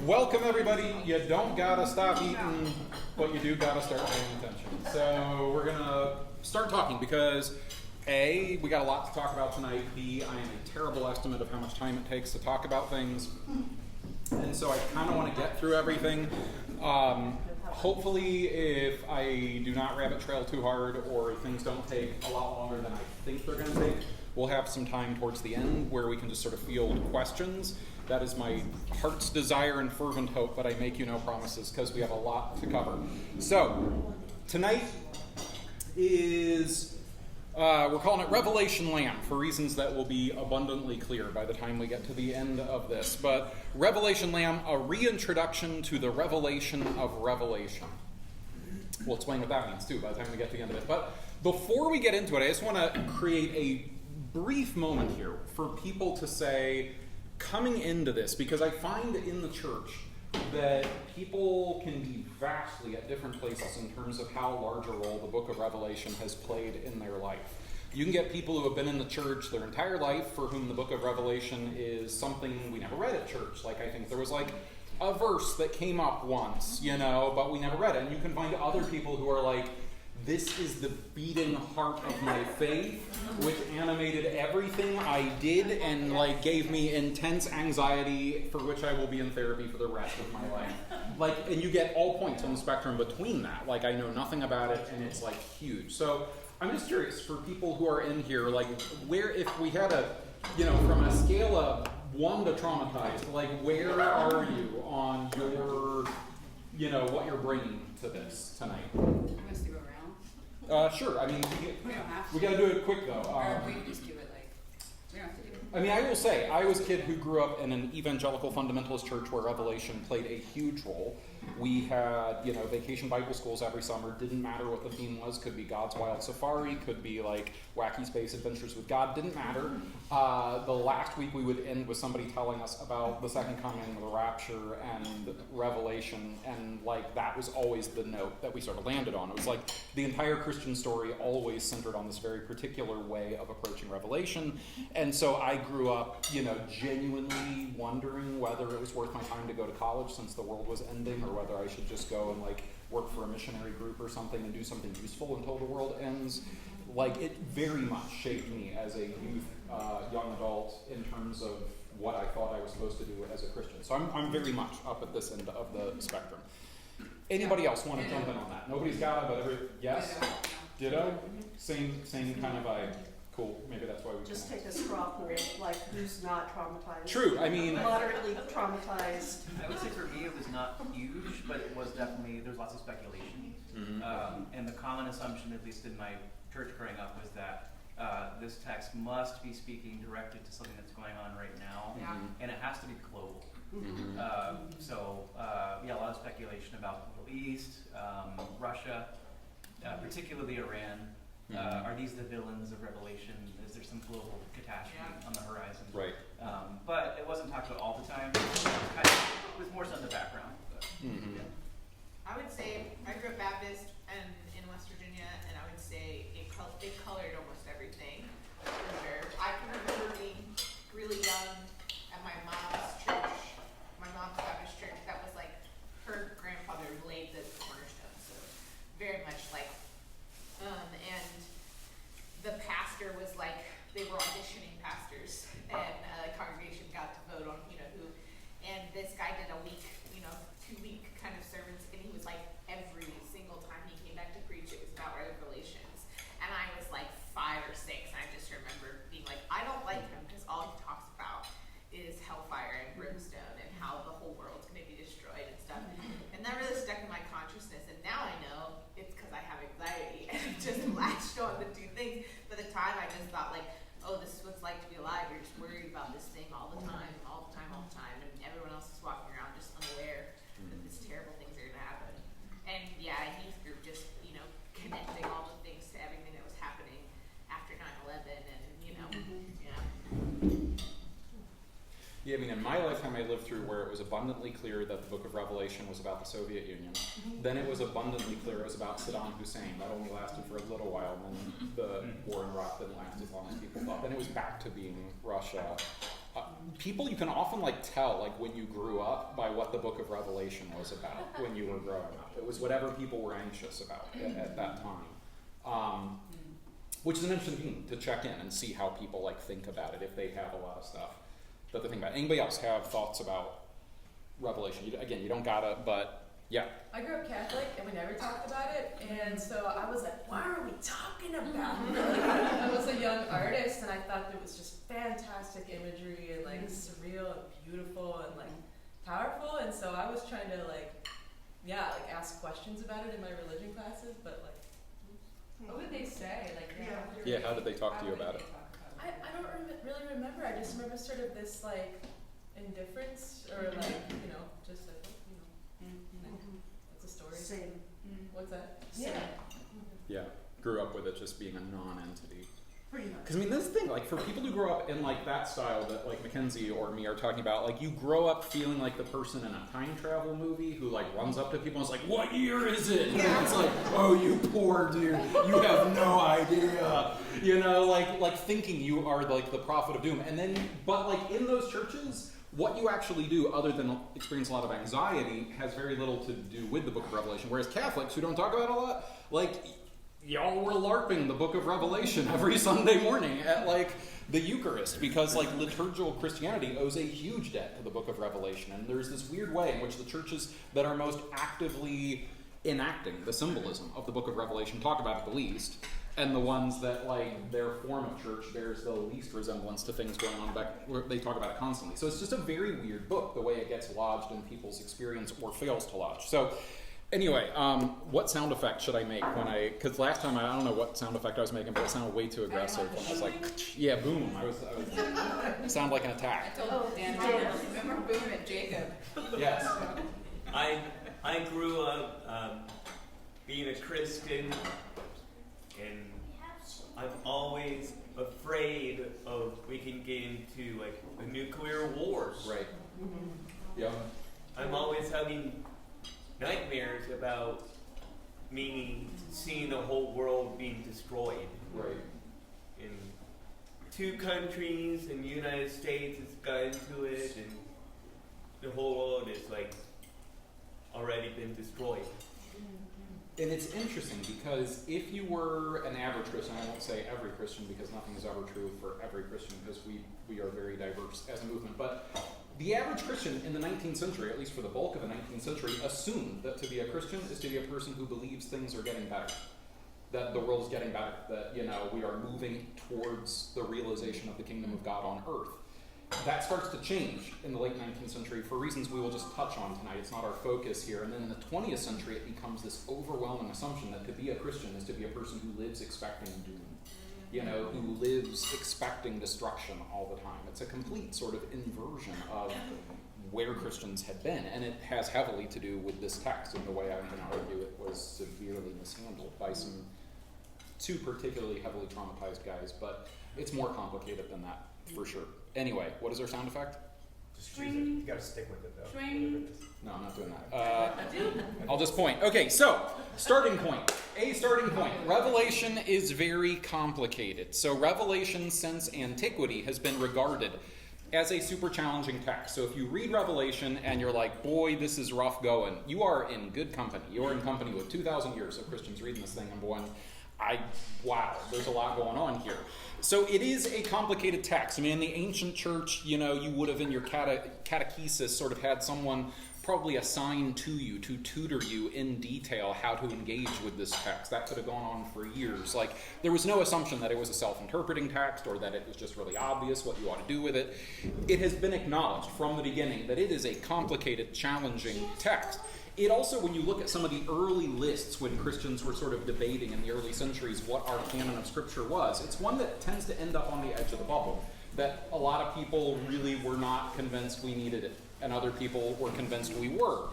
Welcome everybody. You don't gotta stop eating, but you do gotta start paying attention. So we're gonna start talking because A, we got a lot to talk about tonight. B, I am a terrible estimate of how much time it takes to talk about things. And so I kind of want to get through everything. Hopefully, if I do not rabbit trail too hard or things don't take a lot longer than I think they're going to take, we'll have some time towards the end where we can just sort of field questions. That is my heart's desire and fervent hope, but I make you no promises because we have a lot to cover. So, tonight is, we're calling it Revelation Lamb for reasons that will be abundantly clear by the time we get to the end of this. But Revelation Lamb, a reintroduction to the revelation of Revelation. We'll explain what that means too by the time we get to the end of it. But before we get into it, I just want to create a brief moment here for people to say, coming into this, because I find in the church that people can be vastly at different places in terms of how large a role the book of Revelation has played in their life. You can get people who have been in the church their entire life for whom the book of Revelation is something we never read at church. Like, I think there was like a verse that came up once, but we never read it. And you can find other people who are like, this is the beating heart of my faith, which animated everything I did and gave me intense anxiety for which I will be in therapy for the rest of my life. And you get all points on the spectrum between that. I know nothing about it and it's huge. So I'm just curious for people who are in here, where, if we had from a scale of 1 to traumatized, where are you on your, what you're bringing to this tonight? Sure. I mean, we got to do it quick though. We just do it we don't have to do it. I mean, I will say, I was a kid who grew up in an evangelical fundamentalist church where Revelation played a huge role. We had, vacation Bible schools every summer. Didn't matter what the theme was. Could be God's Wild Safari. Could be wacky space adventures with God. Didn't matter. The last week we would end with somebody telling us about the second coming, the rapture, and Revelation. And that was always the note that we sort of landed on. It was the entire Christian story always centered on this very particular way of approaching Revelation. And so I grew up, genuinely wondering whether it was worth my time to go to college since the world was ending, or whether I should just go and work for a missionary group or something and do something useful until the world ends. It very much shaped me as a youth, young adult in terms of what I thought I was supposed to do as a Christian. So I'm very much up at this end of the spectrum. Anybody else want to jump in on that? Nobody's got it, but yes? Ditto? Same kind of vibe. Cool. Maybe that's why we just take a straw poll, who's not traumatized. True. I mean, moderately traumatized. I would say for me it was not huge, but it was definitely, there's lots of speculation. Mm-hmm. And the common assumption, at least in my church growing up, was that this text must be speaking directed to something that's going on right now, and it has to be global. Mm-hmm. A lot of speculation about the Middle East, Russia, particularly Iran. Are these the villains of Revelation? Is there some global catastrophe on the horizon? Right. But it wasn't talked about all the time. It was more so in the background. I would say I grew up Baptist and in West Virginia, and I would say it colored almost everything. I can remember being really young at my mom's church, my mom's Baptist church. That was her grandfather laid the cornerstone, so very much and the pastor was they were auditioning pastors, and the congregation got to vote on who, and this guy did a week 2-week kind of sermons, and he was every single time he came back to preach it was about Revelations, and I was 5 or 6, and I just remember being I don't like him because all he talks about is hellfire and brimstone and how the whole world's going to be destroyed and stuff, and that really stuck in my consciousness, and now I know it's because I have anxiety and I just latched on the two things. But at the time I just thought oh, this is what it's like to be alive. You're just worried about this thing all the time, and everyone else is walking around just unaware that these terrible things are going to happen. And a youth group just, connecting all the things to everything that was happening after 9/11 and, Yeah, I mean, in my lifetime, I lived through where it was abundantly clear that the book of Revelation was about the Soviet Union. Then it was abundantly clear it was about Saddam Hussein. That only lasted for a little while, and then the war in Iraq didn't last as long as people thought. Then it was back to being Russia. people, you can often like tell like when you grew up by what the book of Revelation was about when you were growing up. It was whatever people were anxious about at that time. Which is an interesting thing to check in and see how people like think about it if they have a lot of stuff that they think about. Anybody else have thoughts about Revelation? You don't gotta, but yeah. I grew up Catholic and we never talked about it, and so I was like, why are we talking about it? I was a young artist and I thought there was just fantastic imagery and like surreal and beautiful and like powerful, and so I was trying to like ask questions about it in my religion classes, but like, what would they say? Like, Yeah, how did they talk to you about it? I don't really remember. I just remember sort of this like indifference or like, just like, that's a story. Same. What's that? Same. Yeah, grew up with it just being a non-entity. Pretty much. Because I mean, this thing, like for people who grow up in like that style that like Mackenzie or me are talking about, like you grow up feeling like the person in a time travel movie who like runs up to people and is like, "What year is it?" And it's like, "Oh, you poor dude, you have no idea," like thinking you are like the prophet of doom. And then, but like in those churches, what you actually do, other than experience a lot of anxiety, has very little to do with the Book of Revelation. Whereas Catholics, who don't talk about it a lot, like, y'all were LARPing the Book of Revelation every Sunday morning at like the Eucharist, because like liturgical Christianity owes a huge debt to the Book of Revelation. And there's this weird way in which the churches that are most actively enacting the symbolism of the Book of Revelation talk about it the least, and the ones that like their form of church bears the least resemblance to things going on back where they talk about it constantly. So it's just a very weird book, the way it gets lodged in people's experience or fails to lodge. So anyway, what sound effect should I make because last time I don't know what sound effect I was making, but it sounded way too aggressive. And I was like, yeah, boom. I was sound like an attack. I told Dan, remember Boom and Jacob? Yes. I grew up being a Christian, and I'm always afraid of we can get into like a nuclear war. Right. Yep. I'm always having nightmares about me seeing the whole world being destroyed. Right. In 2 countries in the United States has got into it, and the whole world is like already been destroyed. And it's interesting because if you were an average Christian, I won't say every Christian because nothing is ever true for every Christian because we are very diverse as a movement, but the average Christian in the 19th century, at least for the bulk of the 19th century, assumed that to be a Christian is to be a person who believes things are getting better, that the world is getting better, that we are moving towards the realization of the kingdom of God on earth. That starts to change in the late 19th century for reasons we will just touch on tonight. It's not our focus here. And then in the 20th century, it becomes this overwhelming assumption that to be a Christian is to be a person who lives expecting doom, who lives expecting destruction all the time. It's a complete sort of inversion of where Christians had been. And it has heavily to do with this text in the way I'm going to argue it was severely mishandled by some 2 particularly heavily traumatized guys. But it's more complicated than that, for sure. Anyway, what is our sound effect? Just choose it. You gotta stick with it, though. No, I'm not doing that. I'll just point. Okay, so, starting point. A starting point. Revelation is very complicated. So Revelation since antiquity has been regarded as a super challenging text. So if you read Revelation and you're like, boy, this is rough going, you are in good company. You are in company with 2,000 years of Christians reading this thing and going, wow, there's a lot going on here. So it is a complicated text. I mean, in the ancient church, you would have in your catechesis sort of had someone probably assigned to you to tutor you in detail how to engage with this text. That could have gone on for years. Like, there was no assumption that it was a self-interpreting text or that it was just really obvious what you ought to do with it. It has been acknowledged from the beginning that it is a complicated, challenging text. It also, when you look at some of the early lists when Christians were sort of debating in the early centuries what our canon of Scripture was, it's one that tends to end up on the edge of the bubble. That a lot of people really were not convinced we needed it, and other people were convinced we were.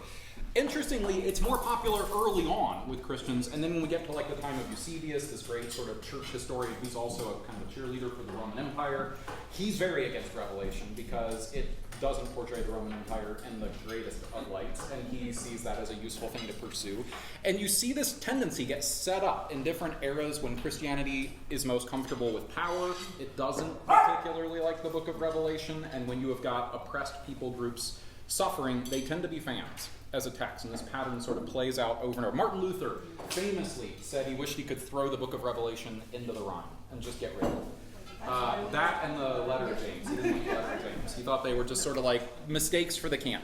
Interestingly, it's more popular early on with Christians, and then when we get to like the time of Eusebius, this great sort of church historian who's also a kind of cheerleader for the Roman Empire, he's very against Revelation because it doesn't portray the Roman Empire in the greatest of lights, and he sees that as a useful thing to pursue. And you see this tendency get set up in different eras when Christianity is most comfortable with power. It doesn't particularly like the book of Revelation, and when you have got oppressed people groups suffering, they tend to be fans as a text, and this pattern sort of plays out over and over. Martin Luther famously said he wished he could throw the book of Revelation into the Rhine and just get rid of it. That and the letter of James. He didn't like the letter of James. He thought they were just sort of like mistakes for the canon.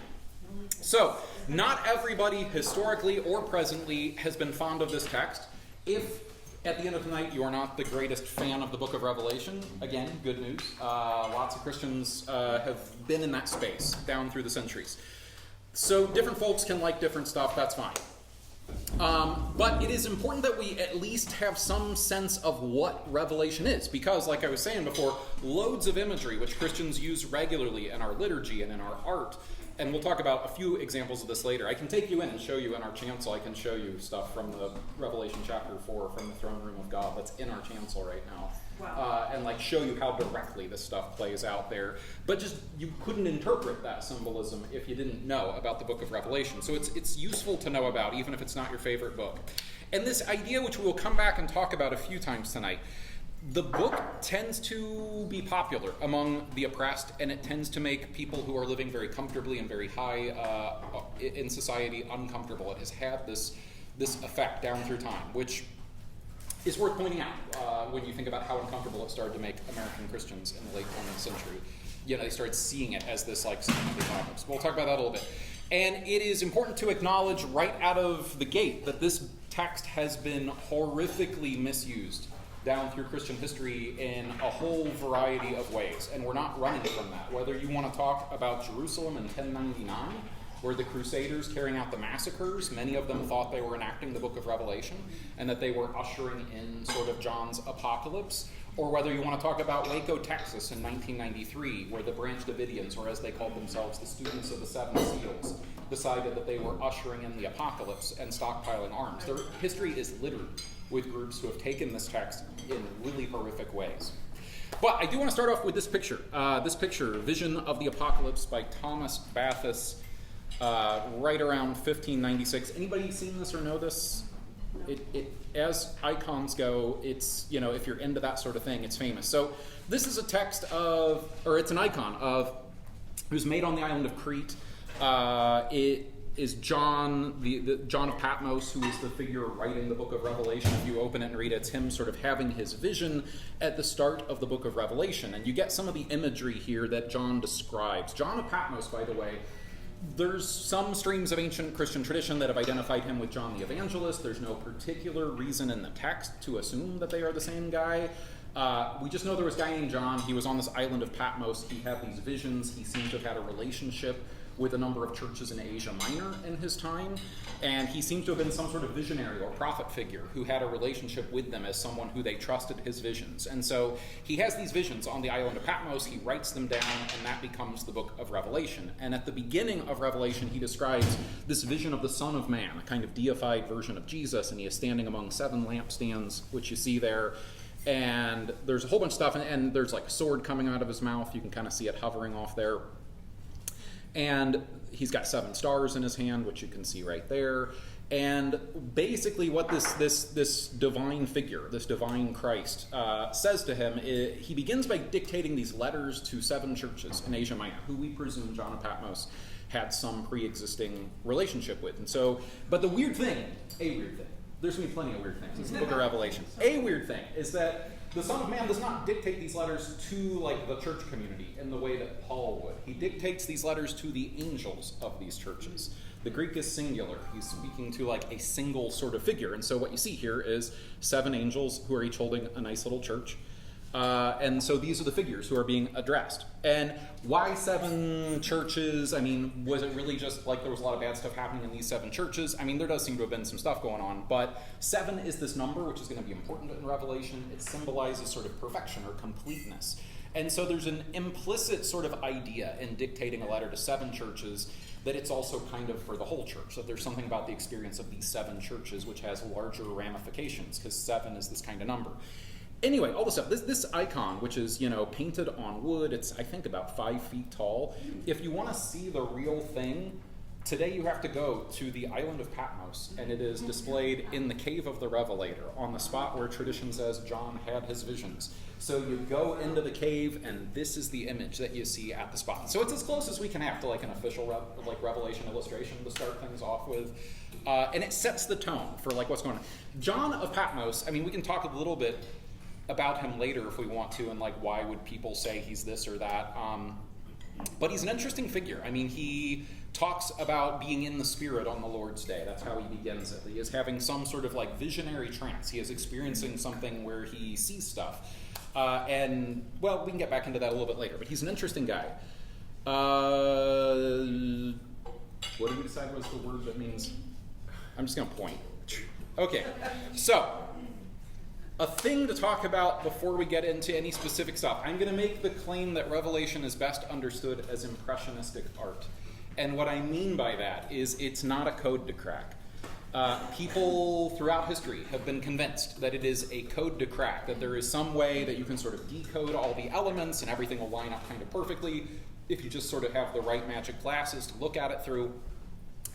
So, not everybody historically or presently has been fond of this text. If at the end of the night you are not the greatest fan of the book of Revelation, again, good news. Lots of Christians have been in that space down through the centuries. So different folks can like different stuff, that's fine. But it is important that we at least have some sense of what Revelation is, because, like I was saying before, loads of imagery which Christians use regularly in our liturgy and in our art, and we'll talk about a few examples of this later. I can take you in and show you in our chancel. I can show you stuff from the Revelation chapter 4, from the throne room of God, that's in our chancel right now. Wow. And like show you how directly this stuff plays out there. But just, you couldn't interpret that symbolism if you didn't know about the book of Revelation. So it's useful to know about, even if it's not your favorite book. And this idea, which we will come back and talk about a few times tonight, the book tends to be popular among the oppressed, and it tends to make people who are living very comfortably and very high in society uncomfortable. It has had this effect down through time, which is worth pointing out when you think about how uncomfortable it started to make American Christians in the late 20th century. You know, they started seeing it as this like significant topic. So we'll talk about that a little bit. And it is important to acknowledge right out of the gate that this text has been horrifically misused down through Christian history in a whole variety of ways. And we're not running from that. Whether you want to talk about Jerusalem in 1099, where the Crusaders carrying out the massacres, many of them thought they were enacting the book of Revelation, and that they were ushering in sort of John's apocalypse, or whether you want to talk about Waco, Texas in 1993, where the Branch Davidians, or as they called themselves, the students of the Seven Seals, decided that they were ushering in the apocalypse and stockpiling arms. Their history is littered with groups who have taken this text in really horrific ways. But I do want to start off with this picture. Vision of the Apocalypse by Thomas Bathus, right around 1596. Anybody seen this or know this? It as icons go, it's, you know, if you're into that sort of thing, it's famous. So this is a text of, or it's an icon of, it was made on the island of Crete. It is John, the John of Patmos, who is the figure writing the book of Revelation. If you open it and read it, it's him sort of having his vision at the start of the book of Revelation. And you get some of the imagery here that John describes. John of Patmos, by the way, there's some streams of ancient Christian tradition that have identified him with John the Evangelist. There's no particular reason in the text to assume that they are the same guy. We just know there was a guy named John. He was on this island of Patmos. He had these visions. He seems to have had a relationship with a number of churches in Asia Minor in his time. And he seems to have been some sort of visionary or prophet figure who had a relationship with them as someone who they trusted his visions. And so he has these visions on the island of Patmos. He writes them down, and that becomes the book of Revelation. And at the beginning of Revelation, he describes this vision of the Son of Man, a kind of deified version of Jesus, and he is standing among 7 lampstands, which you see there. And there's a whole bunch of stuff, and there's like a sword coming out of his mouth. You can kind of see it hovering off there. And he's got 7 stars in his hand, which you can see right there. And basically what this divine figure, this divine Christ, says to him, he begins by dictating these letters to 7 churches in Asia Minor, who we presume John of Patmos had some pre-existing relationship with. And so, but the weird thing, there's going to be plenty of weird things. It's the book of Revelation. A weird thing is that the Son of Man does not dictate these letters to like the church community in the way that Paul would. He dictates these letters to the angels of these churches. The Greek is singular. He's speaking to like a single sort of figure. And so what you see here is 7 angels who are each holding a nice little church. And so these are the figures who are being addressed. And why 7 churches? I mean, was it really just like there was a lot of bad stuff happening in these 7 churches? I mean, there does seem to have been some stuff going on, but 7 is this number which is going to be important in Revelation. It symbolizes sort of perfection or completeness. And so there's an implicit sort of idea in dictating a letter to 7 churches that it's also kind of for the whole church, that there's something about the experience of these 7 churches which has larger ramifications, because 7 is this kind of number. Anyway, all this stuff. This icon, which is, painted on wood, it's, I think, about 5 feet tall. If you want to see the real thing, today you have to go to the island of Patmos, and it is displayed in the Cave of the Revelator, on the spot where tradition says John had his visions. So you go into the cave, and this is the image that you see at the spot. So it's as close as we can have to like an official Revelation illustration to start things off with. And it sets the tone for like what's going on. John of Patmos, I mean, we can talk a little bit about him later if we want to, and like why would people say he's this or that. But he's an interesting figure. I mean, he talks about being in the Spirit on the Lord's Day. That's how he begins it. He is having some sort of like visionary trance. He is experiencing something where he sees stuff. And, well, we can get back into that a little bit later, but he's an interesting guy. What did we decide was the word that means? I'm just going to point. Okay, so a thing to talk about before we get into any specific stuff. I'm going to make the claim that Revelation is best understood as impressionistic art. And what I mean by that is it's not a code to crack. People throughout history have been convinced that it is a code to crack, that there is some way that you can sort of decode all the elements and everything will line up kind of perfectly if you just sort of have the right magic glasses to look at it through,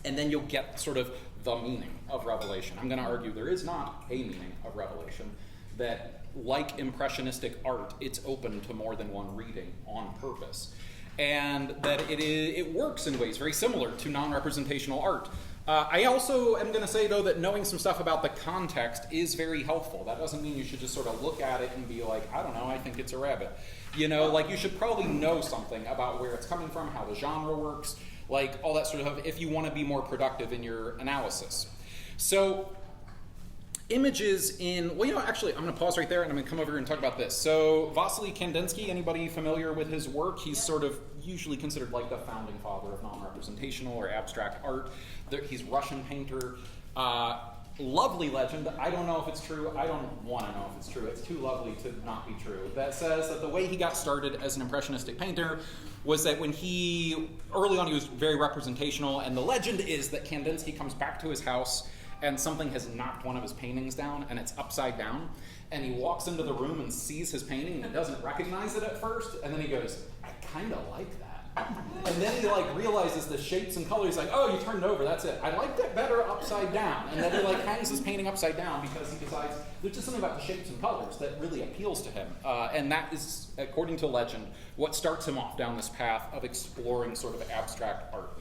and then you'll get sort of the meaning of Revelation. I'm going to argue there is not a meaning of Revelation, that like impressionistic art, it's open to more than one reading on purpose. And that it works in ways very similar to non-representational art. I also am going to say, though, that knowing some stuff about the context is very helpful. That doesn't mean you should just sort of look at it and be like, I don't know, I think it's a rabbit. You should probably know something about where it's coming from, how the genre works, like all that sort of stuff, if you want to be more productive in your analysis. So images in, actually, I'm going to pause right there and I'm going to come over here and talk about this. So Vasily Kandinsky, anybody familiar with his work? He's sort of usually considered like the founding father of non-representational or abstract art. He's a Russian painter. Lovely legend. I don't know if it's true. I don't want to know if it's true. It's too lovely to not be true. That says that the way he got started as an impressionistic painter was that when early on he was very representational, and the legend is that Kandinsky comes back to his house and something has knocked one of his paintings down, and it's upside down, and he walks into the room and sees his painting and doesn't recognize it at first, and then he goes, I kind of like that. And then he realizes the shapes and colors, oh, you turned it over, that's it. I liked it better upside down. And then he hangs his painting upside down because he decides there's just something about the shapes and colors that really appeals to him. And that is, according to legend, what starts him off down this path of exploring sort of abstract art.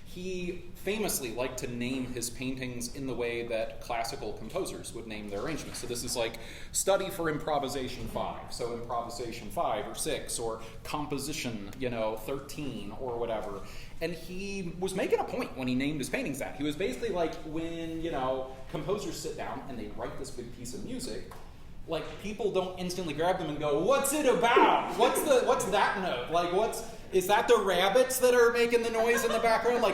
He famously liked to name his paintings in the way that classical composers would name their arrangements. So this is like study for improvisation 5, so improvisation 5 or 6, or composition, 13 or whatever. And he was making a point when he named his paintings that. He was basically like when, composers sit down and they write this big piece of music, people don't instantly grab them and go, what's it about? What's that note? Is that the rabbits that are making the noise in the background?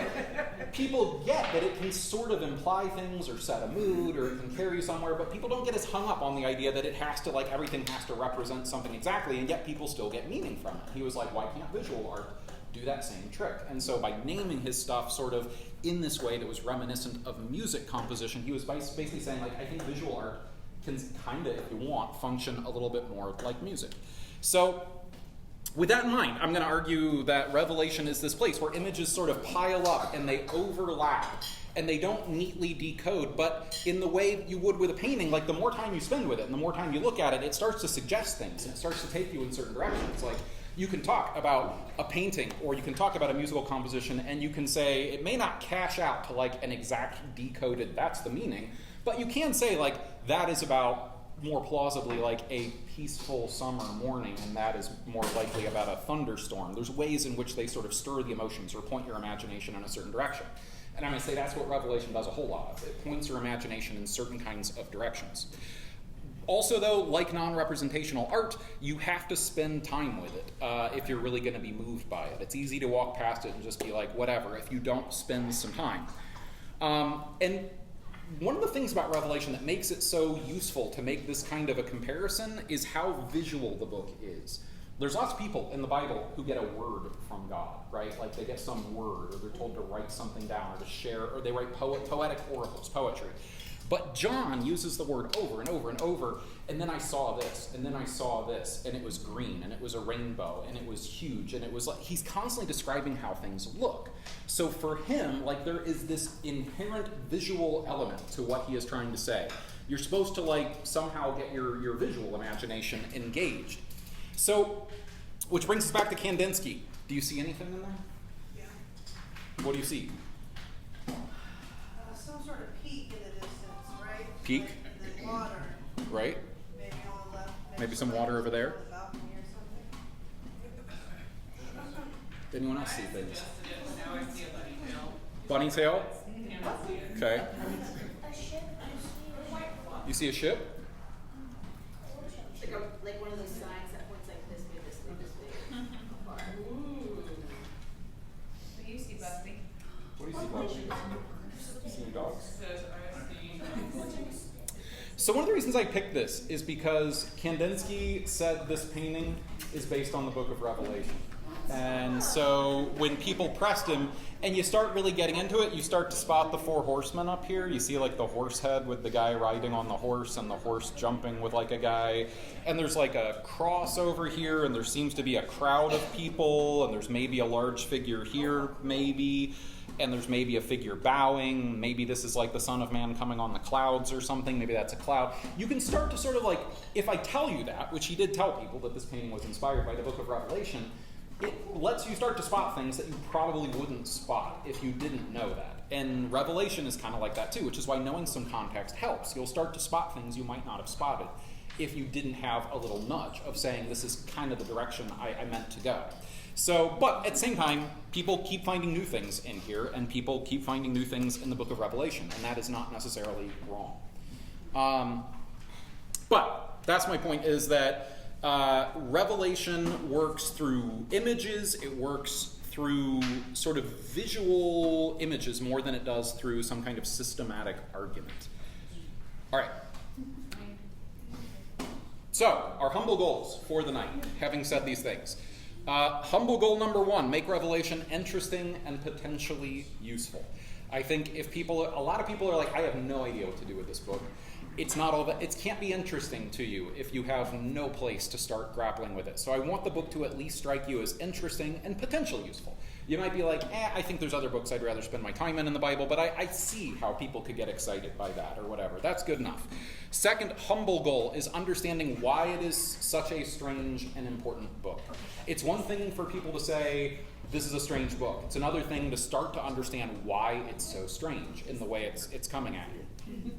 People get that it can sort of imply things or set a mood or it can carry you somewhere, but people don't get as hung up on the idea that it has to, everything has to represent something exactly, and yet people still get meaning from it. He was like, why can't visual art do that same trick? And so by naming his stuff sort of in this way that was reminiscent of music composition, he was basically saying, I think visual art can kind of, if you want, function a little bit more like music. So with that in mind, I'm going to argue that Revelation is this place where images sort of pile up and they overlap and they don't neatly decode, but in the way you would with a painting, the more time you spend with it and the more time you look at it, it starts to suggest things and it starts to take you in certain directions. You can talk about a painting or you can talk about a musical composition and you can say it may not cash out to an exact decoded, that's the meaning, but you can say that is about more plausibly a peaceful summer morning, and that is more likely about a thunderstorm. There's ways in which they sort of stir the emotions or point your imagination in a certain direction. And I'm going to say that's what Revelation does a whole lot of. It points your imagination in certain kinds of directions. Also, though, like non-representational art, you have to spend time with it if you're really going to be moved by it. It's easy to walk past it and just be like, whatever, if you don't spend some time. And one of the things about Revelation that makes it so useful to make this kind of a comparison is how visual the book is. There's lots of people in the Bible who get a word from God, right? They get some word, or they're told to write something down, or to share, or they write poetic oracles, poetry. But John uses the word over and over and over, and then I saw this, and then I saw this, and it was green, and it was a rainbow, and it was huge, and it was like, he's constantly describing how things look. So for him, like, there is this inherent visual element to what he is trying to say. You're supposed to, like, somehow get your visual imagination engaged. So, which brings us back to Kandinsky. Do you see anything in there? Yeah. What do you see? Some sort of peak in the distance, right? Peak? Like, and then water. Right? Maybe on the left. Maybe some water over there. On the balcony or something. Anyone else see things? Adjusted it, now I see a bunny tail. Bunny tail? Can't see it. Okay. A ship, You see a ship? like one of those signs that points like this big, this big, this big. Afar. What do you see, Busby? What do you see, Bob? See any dogs? Says I see. So one of the reasons I picked this is because Kandinsky said this painting is based on the Book of Revelation. And so when people pressed him, and you start really getting into it, you start to spot the four horsemen up here. You see like the horse head with the guy riding on the horse and the horse jumping with like a guy. And there's like a cross over here, and there seems to be a crowd of people, and there's maybe a large figure here, maybe. And there's maybe a figure bowing. Maybe this is like the Son of Man coming on the clouds or something. Maybe that's a cloud. You can start to sort of like, if I tell you that, which he did tell people that this painting was inspired by the Book of Revelation, it lets you start to spot things that you probably wouldn't spot if you didn't know that. And Revelation is kind of like that too, which is why knowing some context helps. You'll start to spot things you might not have spotted if you didn't have a little nudge of saying this is kind of the direction I meant to go. So, but at the same time, people keep finding new things in here, and people keep finding new things in the Book of Revelation, and that is not necessarily wrong. But that's my point, is that Revelation works through images. It works through sort of visual images more than it does through some kind of systematic argument. All right. So, our humble goals for the night, having said these things. Humble goal number 1, make Revelation interesting and potentially useful. I think if a lot of people are like, I have no idea what to do with this book. It's not all that, it can't be interesting to you if you have no place to start grappling with it. So I want the book to at least strike you as interesting and potentially useful. You might be like, I think there's other books I'd rather spend my time in the Bible, but I see how people could get excited by that or whatever. That's good enough. Second humble goal is understanding why it is such a strange and important book. It's one thing for people to say, this is a strange book. It's another thing to start to understand why it's so strange in the way it's coming at you.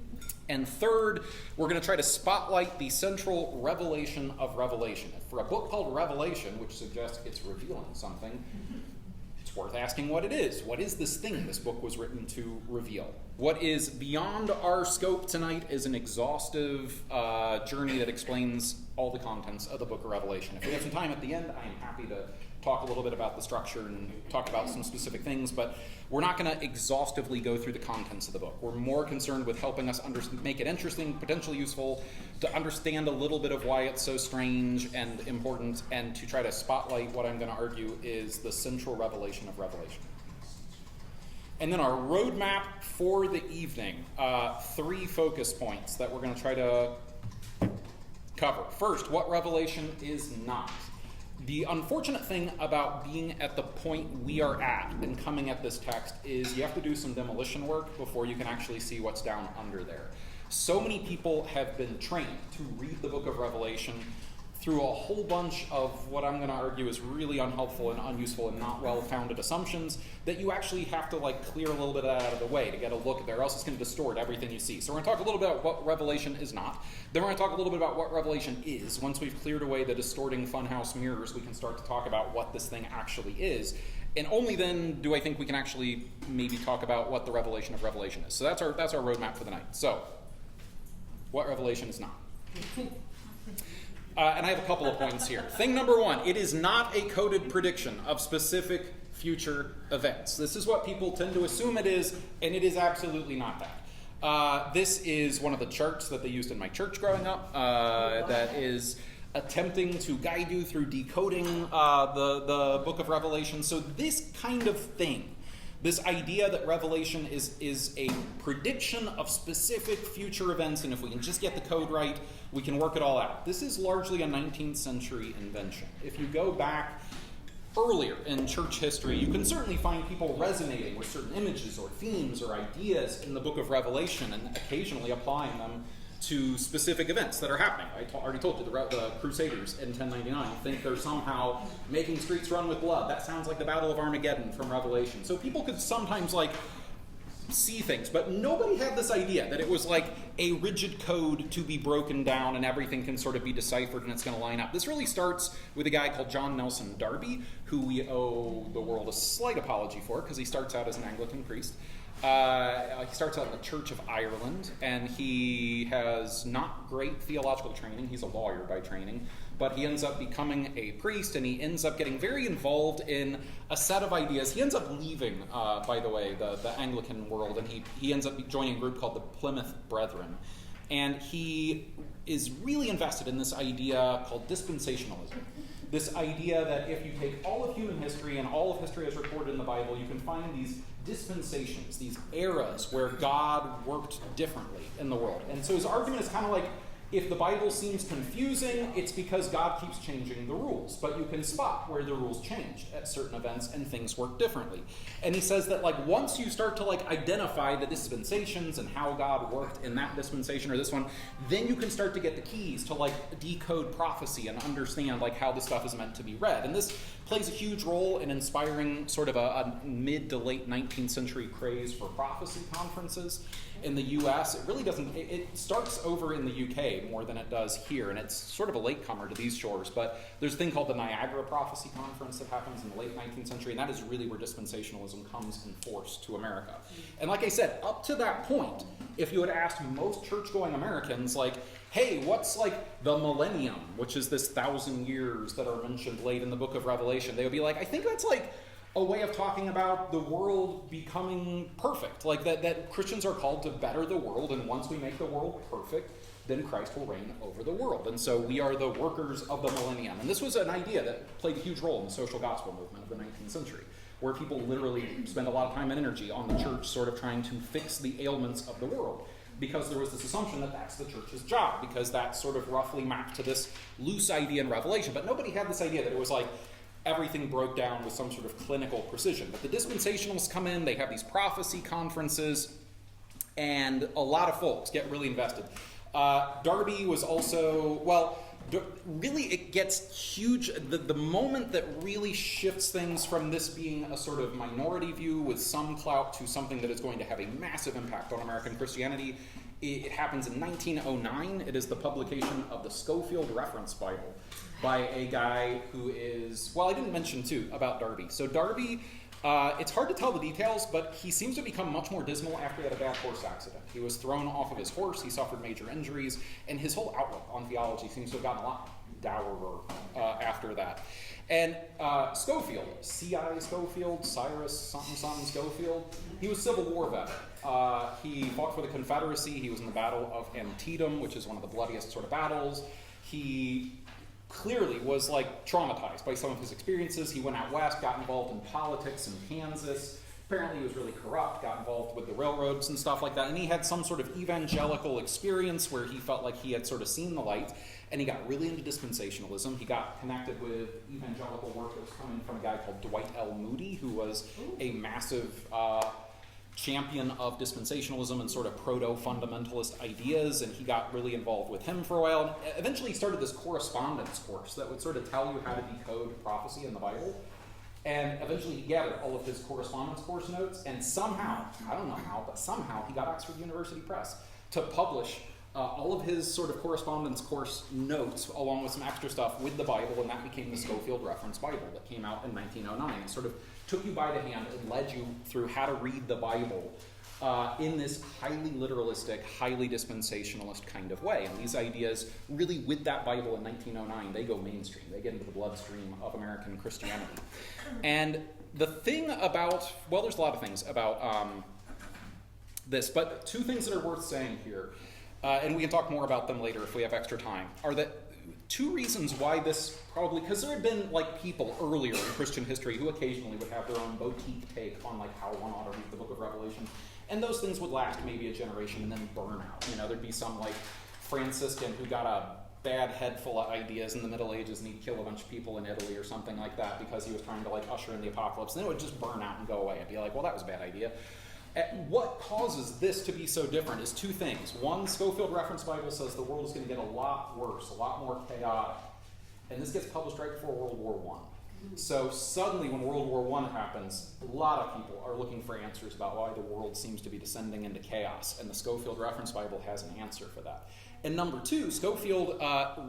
And third, we're going to try to spotlight the central revelation of Revelation. For a book called Revelation, which suggests it's revealing something, it's worth asking what it is. What is this thing this book was written to reveal? What is beyond our scope tonight is an exhaustive journey that explains all the contents of the book of Revelation. If we have some time at the end, I am happy to talk a little bit about the structure and talk about some specific things, but we're not going to exhaustively go through the contents of the book. We're more concerned with helping us make it interesting, potentially useful, to understand a little bit of why it's so strange and important, and to try to spotlight what I'm going to argue is the central revelation of Revelation. And then our roadmap for the evening, 3 focus points that we're going to try to cover. First, what Revelation is not. The unfortunate thing about being at the point we are at and coming at this text is you have to do some demolition work before you can actually see what's down under there. So many people have been trained to read the book of Revelation through a whole bunch of what I'm going to argue is really unhelpful and unuseful and not well-founded assumptions that you actually have to clear a little bit of that out of the way to get a look at there, or else it's going to distort everything you see. So we're going to talk a little bit about what Revelation is not. Then we're going to talk a little bit about what Revelation is. Once we've cleared away the distorting funhouse mirrors, we can start to talk about what this thing actually is. And only then do I think we can actually maybe talk about what the revelation of Revelation is. So that's our roadmap for the night. So, what Revelation is not. And I have a couple of points here. Thing number 1, it is not a coded prediction of specific future events. This is what people tend to assume it is, and it is absolutely not that. This is one of the charts that they used in my church growing up that is attempting to guide you through decoding the book of Revelation. So this kind of thing, This idea that Revelation is a prediction of specific future events, and if we can just get the code right, we can work it all out. This is largely a 19th century invention. If you go back earlier in church history, you can certainly find people resonating with certain images or themes or ideas in the book of Revelation and occasionally applying them to specific events that are happening. I already told you, the Crusaders in 1099 think they're somehow making streets run with blood. That sounds like the Battle of Armageddon from Revelation. So people could sometimes see things, but nobody had this idea that it was like a rigid code to be broken down and everything can sort of be deciphered and it's going to line up. This really starts with a guy called John Nelson Darby, who we owe the world a slight apology for because he starts out as an Anglican priest. He starts out in the Church of Ireland, and he has not great theological training. He's a lawyer by training, but he ends up becoming a priest, and he ends up getting very involved in a set of ideas. He ends up leaving, by the way, the Anglican world, and he ends up joining a group called the Plymouth Brethren. And he is really invested in this idea called dispensationalism. This idea that if you take all of human history and all of history as recorded in the Bible, you can find these dispensations, these eras where God worked differently in the world. And so his argument is kind of like, if the Bible seems confusing, it's because God keeps changing the rules. But you can spot where the rules changed at certain events and things work differently. And he says that once you start to identify the dispensations and how God worked in that dispensation or this one, then you can start to get the keys to decode prophecy and understand how this stuff is meant to be read. And this plays a huge role in inspiring sort of a mid to late 19th century craze for prophecy conferences in the U.S. It really doesn't, it starts over in the U.K. more than it does here, and it's sort of a latecomer to these shores, but there's a thing called the Niagara Prophecy Conference that happens in the late 19th century, and that is really where dispensationalism comes in force to America. And like I said, up to that point, if you had asked most church-going Americans, hey, what's the millennium, which is this 1,000 years that are mentioned late in the book of Revelation, they would be like, I think that's a way of talking about the world becoming perfect. That Christians are called to better the world, and once we make the world perfect, then Christ will reign over the world. And so we are the workers of the millennium. And this was an idea that played a huge role in the social gospel movement of the 19th century, where people literally spend a lot of time and energy on the church sort of trying to fix the ailments of the world, because there was this assumption that that's the church's job, because that sort of roughly mapped to this loose idea in Revelation. But nobody had this idea that it was everything broke down with some sort of clinical precision. But the dispensationalists come in, they have these prophecy conferences, and a lot of folks get really invested. Darby was also, really it gets huge. The moment that really shifts things from this being a sort of minority view with some clout to something that is going to have a massive impact on American Christianity, it happens in 1909. It is the publication of the Schofield Reference Bible by a guy who is, I didn't mention too about Darby. So Darby, it's hard to tell the details, but he seems to become much more dismal after he had a bad horse accident. He was thrown off of his horse, he suffered major injuries, and his whole outlook on theology seems to have gotten a lot dour after that. And Schofield, C.I. Schofield, Cyrus something Schofield, he was Civil War veteran. He fought for the Confederacy. He was in the Battle of Antietam, which is one of the bloodiest sort of battles. He clearly was traumatized by some of his experiences. He went out west, got involved in politics in Kansas. Apparently he was really corrupt, got involved with the railroads and stuff like that. And he had some sort of evangelical experience where he felt like he had sort of seen the light. And he got really into dispensationalism. He got connected with evangelical work that was coming from a guy called Dwight L. Moody, who was a massive champion of dispensationalism and sort of proto-fundamentalist ideas, and he got really involved with him for a while. And eventually he started this correspondence course that would sort of tell you how to decode prophecy in the Bible. And eventually he gathered all of his correspondence course notes, and somehow, I don't know how, but somehow he got Oxford University Press to publish all of his sort of correspondence course notes along with some extra stuff with the Bible, and that became the Schofield Reference Bible that came out in 1909. It sort of took you by the hand and led you through how to read the Bible in this highly literalistic, highly dispensationalist kind of way. And these ideas, really with that Bible in 1909, they go mainstream. They get into the bloodstream of American Christianity. And the thing about, there's a lot of things about this, but two things that are worth saying here, and we can talk more about them later if we have extra time, are that two reasons why this probably, because there had been like people earlier in Christian history who occasionally would have their own boutique take on like how one ought to read the book of Revelation, and those things would last maybe a generation and then burn out. You know, there'd be some like Franciscan who got a bad head full of ideas in the Middle Ages and he'd kill a bunch of people in Italy or something like that because he was trying to like usher in the apocalypse, and then it would just burn out and go away and be like, well, that was a bad idea. What causes this to be so different is two things. One, Schofield Reference Bible says the world is going to get a lot worse, a lot more chaotic. And this gets published right before World War I. So suddenly when World War I happens, a lot of people are looking for answers about why the world seems to be descending into chaos. And the Schofield Reference Bible has an answer for that. And number two, Schofield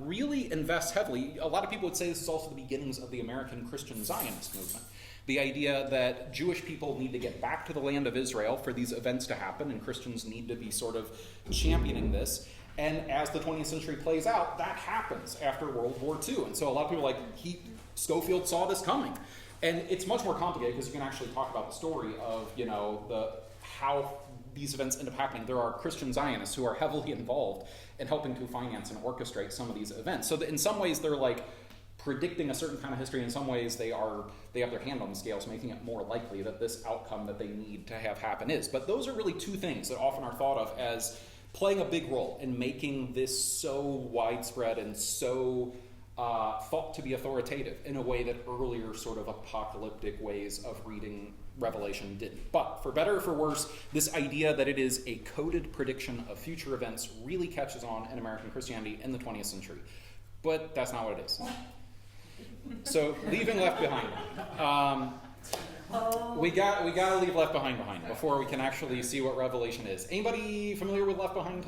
really invests heavily. A lot of people would say this is also the beginnings of the American Christian Zionist movement. The idea that Jewish people need to get back to the land of Israel for these events to happen, and Christians need to be sort of championing this. And as the 20th century plays out, that happens after World War II. And so a lot of people are like, Schofield saw this coming. And it's much more complicated because you can actually talk about the story of, you know, how these events end up happening. There are Christian Zionists who are heavily involved in helping to finance and orchestrate some of these events. So that in some ways they're like predicting a certain kind of history. In some ways they have their hand on the scales, making it more likely that this outcome that they need to have happen is. But those are really two things that often are thought of as playing a big role in making this so widespread and so thought to be authoritative in a way that earlier sort of apocalyptic ways of reading Revelation didn't. But for better or for worse, this idea that it is a coded prediction of future events really catches on in American Christianity in the 20th century. But that's not what it is. So, leaving Left Behind. We gotta leave Left Behind before we can actually see what Revelation is. Anybody familiar with Left Behind?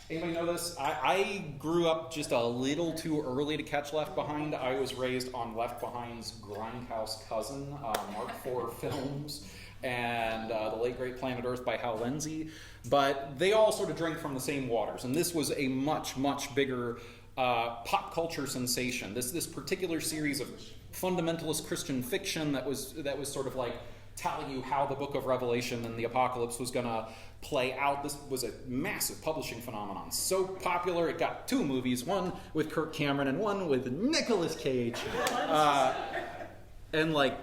Anybody know this? I grew up just a little too early to catch Left Behind. I was raised on Left Behind's grindhouse cousin, Mark IV Films, and the late great Planet Earth by Hal Lindsey. But they all sort of drank from the same waters, and this was a much, much bigger pop culture sensation. This particular series of fundamentalist Christian fiction that was sort of like telling you how the book of Revelation and the apocalypse was going to play out. This was a massive publishing phenomenon. So popular, it got 2 movies, one with Kirk Cameron and one with Nicolas Cage. And like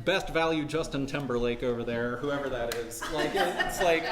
best value Justin Timberlake over there, whoever that is. Like it's like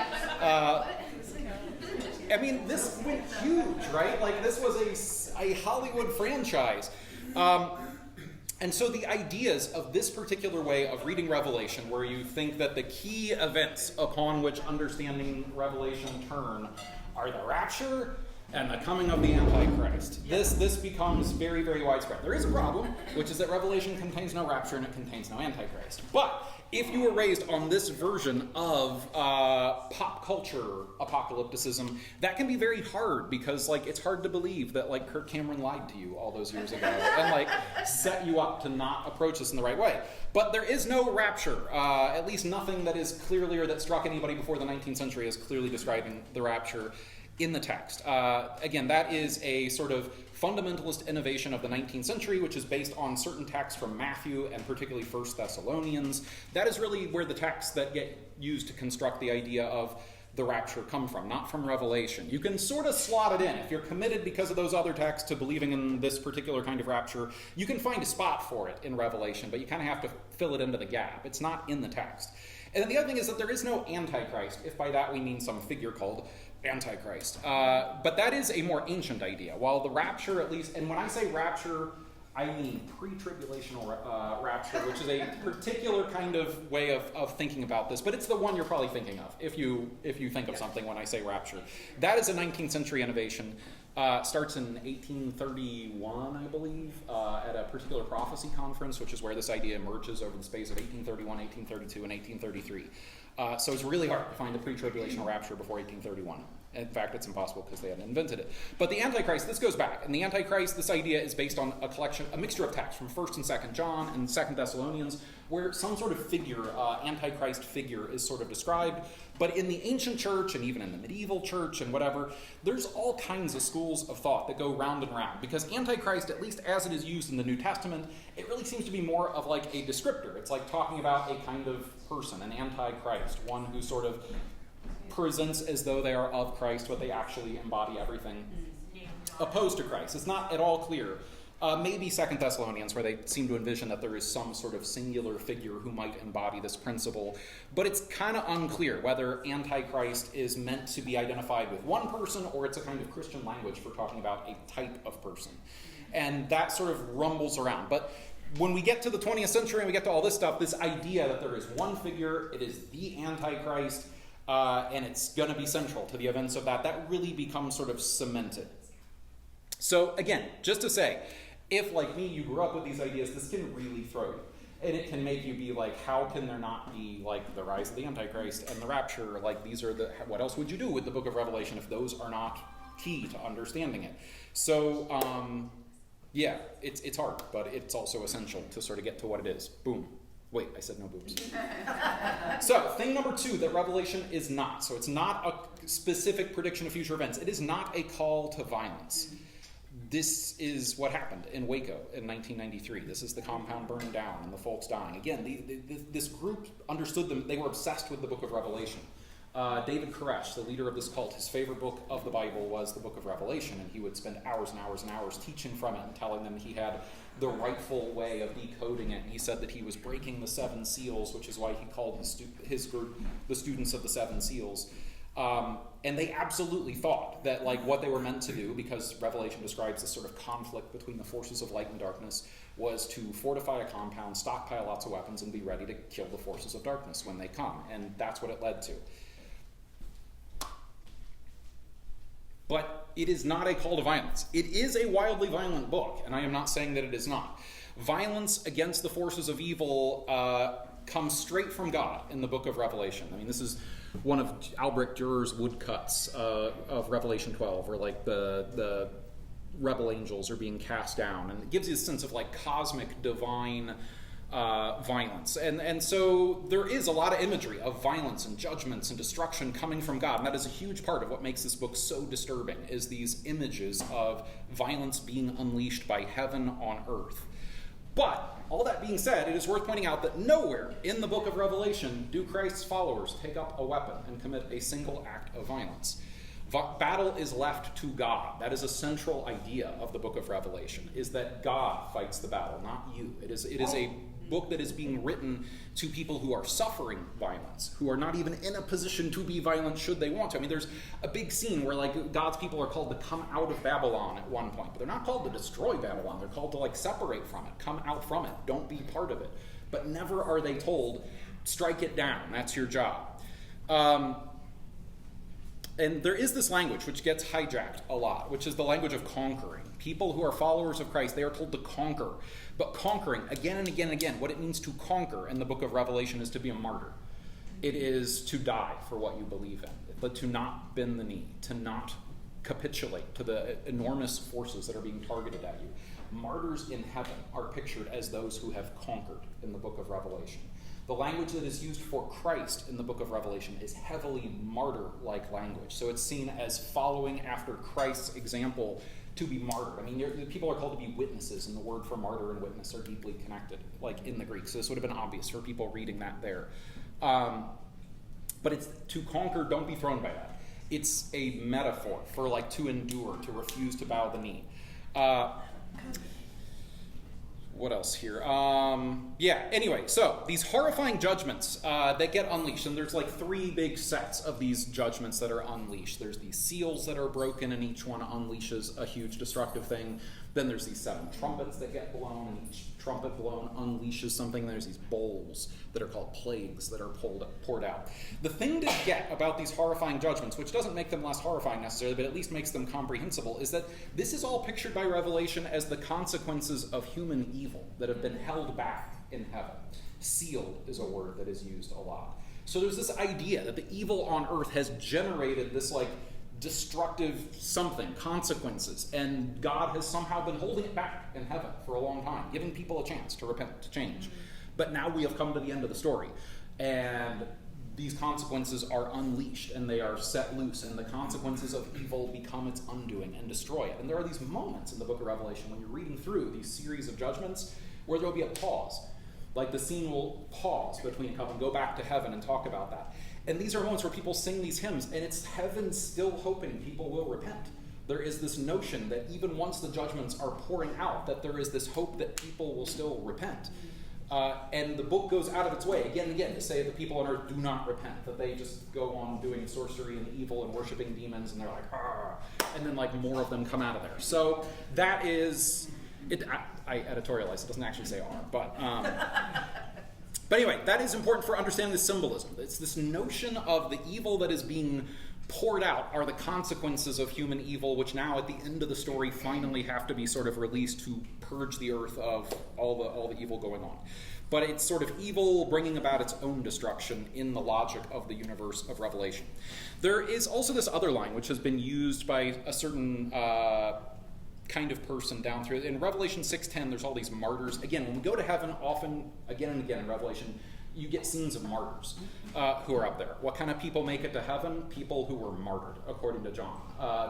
I mean, this went huge, right? Like, this was a Hollywood franchise. And so the ideas of this particular way of reading Revelation, where you think that the key events upon which understanding Revelation turn are the rapture and the coming of the Antichrist. This becomes very, very widespread. There is a problem, which is that Revelation contains no rapture and it contains no Antichrist. But if you were raised on this version of pop culture apocalypticism, that can be very hard because, like, it's hard to believe that, like, Kirk Cameron lied to you all those years ago and, like, set you up to not approach this in the right way. But there is no rapture, at least nothing that is clearly or that struck anybody before the 19th century as clearly describing the rapture in the text. Again, that is a sort of fundamentalist innovation of the 19th century, which is based on certain texts from Matthew and particularly 1 Thessalonians. That is really where the texts that get used to construct the idea of the rapture come from, not from Revelation. You can sort of slot it in. If you're committed because of those other texts to believing in this particular kind of rapture, you can find a spot for it in Revelation, but you kind of have to fill it into the gap. It's not in the text. And then the other thing is that there is no Antichrist, if by that we mean some figure called Antichrist. But that is a more ancient idea. While the rapture, at least, and when I say rapture, I mean pre-tribulational rapture, which is a particular kind of way of thinking about this, but it's the one you're probably thinking of if you think of something when I say rapture. That is a 19th century innovation. Starts in 1831, I believe, at a particular prophecy conference, which is where this idea emerges over the space of 1831, 1832, and 1833. So it's really hard to find the pre-tribulational rapture before 1831. In fact, it's impossible because they hadn't invented it. But the Antichrist, this goes back. And the Antichrist, this idea is based on a mixture of texts from 1 and 2 John and 2 Thessalonians, where some sort of figure, Antichrist figure, is sort of described. But in the ancient church, and even in the medieval church and whatever, there's all kinds of schools of thought that go round and round. Because Antichrist, at least as it is used in the New Testament, it really seems to be more of like a descriptor. It's like talking about a kind of person, an Antichrist, one who sort of presents as though they are of Christ, but they actually embody everything opposed to Christ. It's not at all clear. Maybe 2 Thessalonians, where they seem to envision that there is some sort of singular figure who might embody this principle. But it's kind of unclear whether Antichrist is meant to be identified with one person or it's a kind of Christian language for talking about a type of person. And that sort of rumbles around. But when we get to the 20th century and we get to all this stuff, this idea that there is one figure, it is the Antichrist, and it's going to be central to the events of that really becomes sort of cemented. So again, just to say, if, like me, you grew up with these ideas, this can really throw you. And it can make you be like, how can there not be, like, the rise of the Antichrist and the rapture? Like, these are what else would you do with the book of Revelation if those are not key to understanding it? So, yeah, it's hard, but it's also essential to sort of get to what it is. Boom. Wait, I said no boobs. So, thing number 2 that Revelation is not. So it's not a specific prediction of future events. It is not a call to violence. This is what happened in Waco in 1993. This is the compound burned down and the folks dying. Again, this group understood them. They were obsessed with the book of Revelation. David Koresh, the leader of this cult, his favorite book of the Bible was the book of Revelation, and he would spend hours and hours and hours teaching from it and telling them he had the rightful way of decoding it. And he said that he was breaking the 7 seals, which is why he called his group the students of the 7 seals. And they absolutely thought that, like, what they were meant to do, because Revelation describes this sort of conflict between the forces of light and darkness, was to fortify a compound, stockpile lots of weapons, and be ready to kill the forces of darkness when they come. And that's what it led to. But it is not a call to violence. It is a wildly violent book, and I am not saying that it is not. Violence against the forces of evil comes straight from God in the book of Revelation. I mean, this is one of Albrecht Dürer's woodcuts of Revelation 12, where, like, the rebel angels are being cast down, and it gives you a sense of, like, cosmic divine violence. And so there is a lot of imagery of violence and judgments and destruction coming from God, and that is a huge part of what makes this book so disturbing, is these images of violence being unleashed by heaven on earth. But, all that being said, it is worth pointing out that nowhere in the book of Revelation do Christ's followers take up a weapon and commit a single act of violence. Battle is left to God. That is a central idea of the book of Revelation, is that God fights the battle, not you. It is a book that is being written to people who are suffering violence, who are not even in a position to be violent should they want to. I mean, there's a big scene where, like, God's people are called to come out of Babylon at one point, but they're not called to destroy Babylon. They're called to, like, separate from it, come out from it, don't be part of it. But never are they told, strike it down, that's your job. And there is this language which gets hijacked a lot, which is the language of conquering. People who are followers of Christ, they are told to conquer. But conquering, again and again and again, what it means to conquer in the book of Revelation is to be a martyr. It is to die for what you believe in, but to not bend the knee, to not capitulate to the enormous forces that are being targeted at you. Martyrs in heaven are pictured as those who have conquered in the book of Revelation. The language that is used for Christ in the book of Revelation is heavily martyr-like language. So it's seen as following after Christ's example to be martyred. I mean, people are called to be witnesses, and the word for martyr and witness are deeply connected, like in the Greek. So this would have been obvious for people reading that there. But it's to conquer, don't be thrown by that. It's a metaphor for, like, to endure, to refuse to bow the knee. What else here? Anyway, so these horrifying judgments that get unleashed, and there's, like, 3 big sets of these judgments that are unleashed. There's these seals that are broken, and each one unleashes a huge destructive thing. Then there's these 7 trumpets that get blown, and each trumpet blown unleashes something. There's these bowls that are called plagues that are poured out. The thing to get about these horrifying judgments, which doesn't make them less horrifying necessarily, but at least makes them comprehensible, is that this is all pictured by Revelation as the consequences of human evil that have been held back in heaven. Sealed is a word that is used a lot. So there's this idea that the evil on earth has generated this, like, destructive something, consequences, and God has somehow been holding it back in heaven for a long time, giving people a chance to repent, to change. But now we have come to the end of the story, and these consequences are unleashed, and they are set loose, and the consequences of evil become its undoing and destroy it. And there are these moments in the book of Revelation when you're reading through these series of judgments where there will be a pause. Like, the scene will pause between a couple and go back to heaven and talk about that. And these are moments where people sing these hymns, and it's heaven still hoping people will repent. there is this notion that even once the judgments are pouring out, that there is this hope that people will still repent. And the book goes out of its way again and again to say that people on earth do not repent, that they just go on doing sorcery and evil and worshiping demons, and they're like, ah, and then like more of them come out of there. So that is it. I editorialized, it doesn't actually say R, but anyway, that is important for understanding the symbolism. It's this notion of the evil that is being poured out are the consequences of human evil, which now at the end of the story finally have to be sort of released to purge the earth of all the evil going on. But it's sort of evil bringing about its own destruction in the logic of the universe of Revelation. There is also this other line which has been used by a certain kind of person down through. In Revelation 6:10, there's all these martyrs. Again, when we go to heaven, often, again and again in Revelation, you get scenes of martyrs who are up there. What kind of people make it to heaven? People who were martyred, according to John.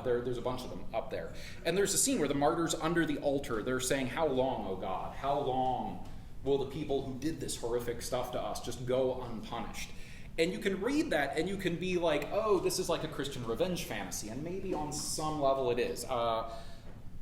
There's a bunch of them up there. And there's a scene where the martyrs under the altar, they're saying, how long, O God? How long will the people who did this horrific stuff to us just go unpunished? And you can read that and you can be like, oh, this is like a Christian revenge fantasy. And maybe on some level it is.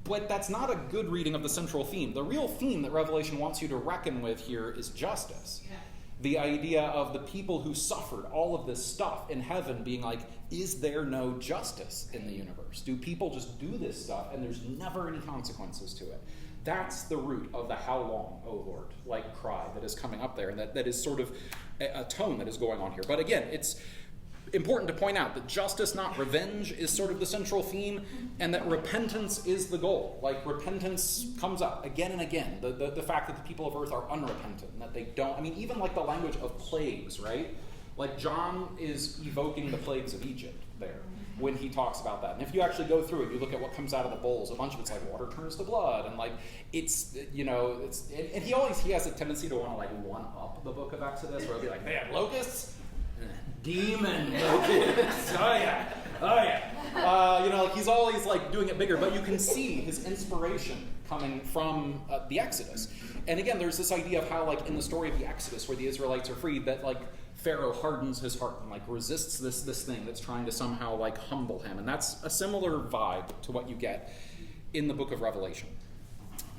But that's not a good reading of the central theme. The real theme that Revelation wants you to reckon with here is justice. Yeah. The idea of the people who suffered all of this stuff in heaven being like, is there no justice in the universe? Do people just do this stuff and there's never any consequences to it? That's the root of the how long, O Lord, like cry that is coming up there, and that is sort of a tone that is going on here. But again, it's important to point out that justice, not revenge, is sort of the central theme, and that repentance is the goal. Like, repentance comes up again and again. The fact that the people of earth are unrepentant, and that they don't, I mean, even like the language of plagues, right? Like, John is evoking the plagues of Egypt there when he talks about that. And if you actually go through it, you look at what comes out of the bowls, a bunch of it's like water turns to blood, and like, it's, you know, it's, and he has a tendency to want to like one-up the book of Exodus, where he'll be like, they had locusts? Demon locusts. Oh yeah. You know, like he's always like doing it bigger, but you can see his inspiration coming from the Exodus. And again, there's this idea of how, like in the story of the Exodus, where the Israelites are freed, that like Pharaoh hardens his heart and like resists this thing that's trying to somehow like humble him. And that's a similar vibe to what you get in the book of Revelation.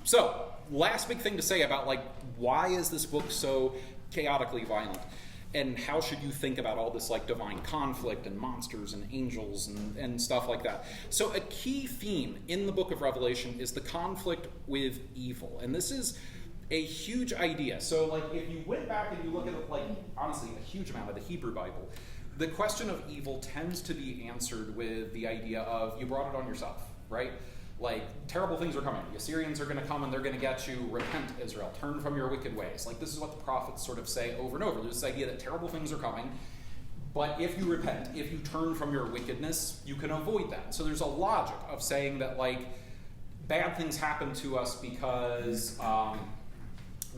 So, last big thing to say about like why is this book so chaotically violent? And how should you think about all this like divine conflict and monsters and angels and stuff like that? So a key theme in the book of Revelation is the conflict with evil. And this is a huge idea. So like if you went back and you look at like honestly a huge amount of the Hebrew Bible, the question of evil tends to be answered with the idea of you brought it on yourself, right? Like, terrible things are coming. The Assyrians are going to come and they're going to get you. Repent, Israel. Turn from your wicked ways. Like, this is what the prophets sort of say over and over. There's this idea that terrible things are coming, but if you repent, if you turn from your wickedness, you can avoid that. So there's a logic of saying that, like, bad things happen to us because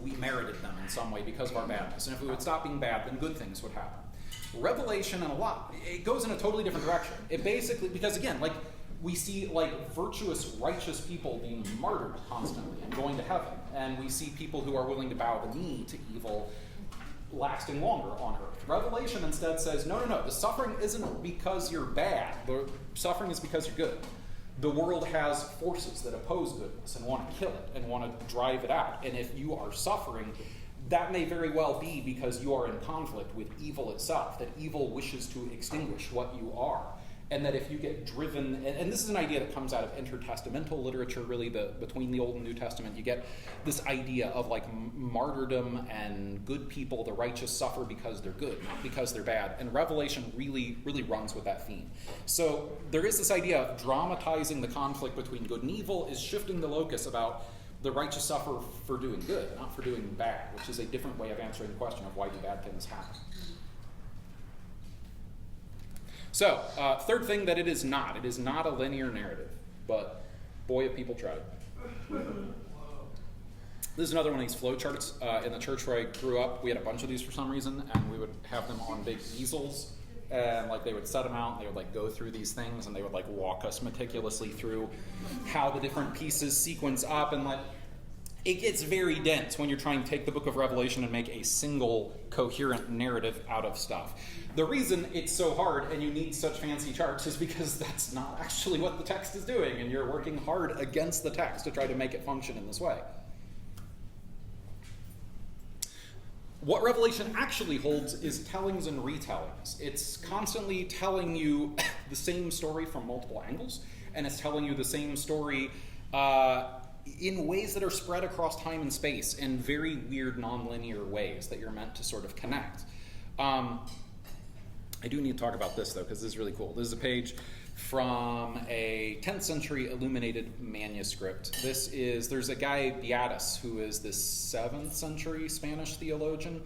we merited them in some way because of our badness. And if we would stop being bad, then good things would happen. Revelation and a lot, it goes in a totally different direction. It basically, because again, like, we see like virtuous, righteous people being martyred constantly and going to heaven. And we see people who are willing to bow the knee to evil lasting longer on earth. Revelation instead says, no, the suffering isn't because you're bad. The suffering is because you're good. The world has forces that oppose goodness and want to kill it and want to drive it out. And if you are suffering, that may very well be because you are in conflict with evil itself, that evil wishes to extinguish what you are. And that if you get driven, and this is an idea that comes out of intertestamental literature, really, between the Old and New Testament, you get this idea of like martyrdom and good people, the righteous suffer because they're good, not because they're bad. And Revelation really, really runs with that theme. So there is this idea of dramatizing the conflict between good and evil is shifting the locus about the righteous suffer for doing good, not for doing bad, which is a different way of answering the question of why do bad things happen. So, third thing that it is not a linear narrative, but boy, have people tried. This is another one of these flow charts. In the church where I grew up, we had a bunch of these for some reason, and we would have them on big easels, and like they would set them out, and they would like go through these things, and they would like walk us meticulously through how the different pieces sequence up, and like it gets very dense when you're trying to take the book of Revelation and make a single coherent narrative out of stuff. The reason it's so hard and you need such fancy charts is because that's not actually what the text is doing, and you're working hard against the text to try to make it function in this way. What Revelation actually holds is tellings and retellings. It's constantly telling you the same story from multiple angles, and it's telling you the same story in ways that are spread across time and space in very weird nonlinear ways that you're meant to sort of connect. I do need to talk about this, though, because this is really cool. This is a page from a 10th century illuminated manuscript. There's a guy, Beatus, who is this 7th century Spanish theologian,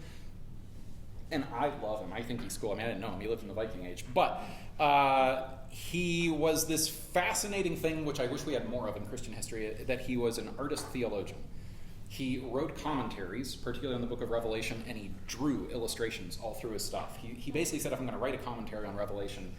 and I love him. I think he's cool. I mean, I didn't know him. He lived in the Viking Age. But he was this fascinating thing, which I wish we had more of in Christian history, that he was an artist theologian. He wrote commentaries, particularly on the book of Revelation, and he drew illustrations all through his stuff. He basically said, if I'm going to write a commentary on Revelation,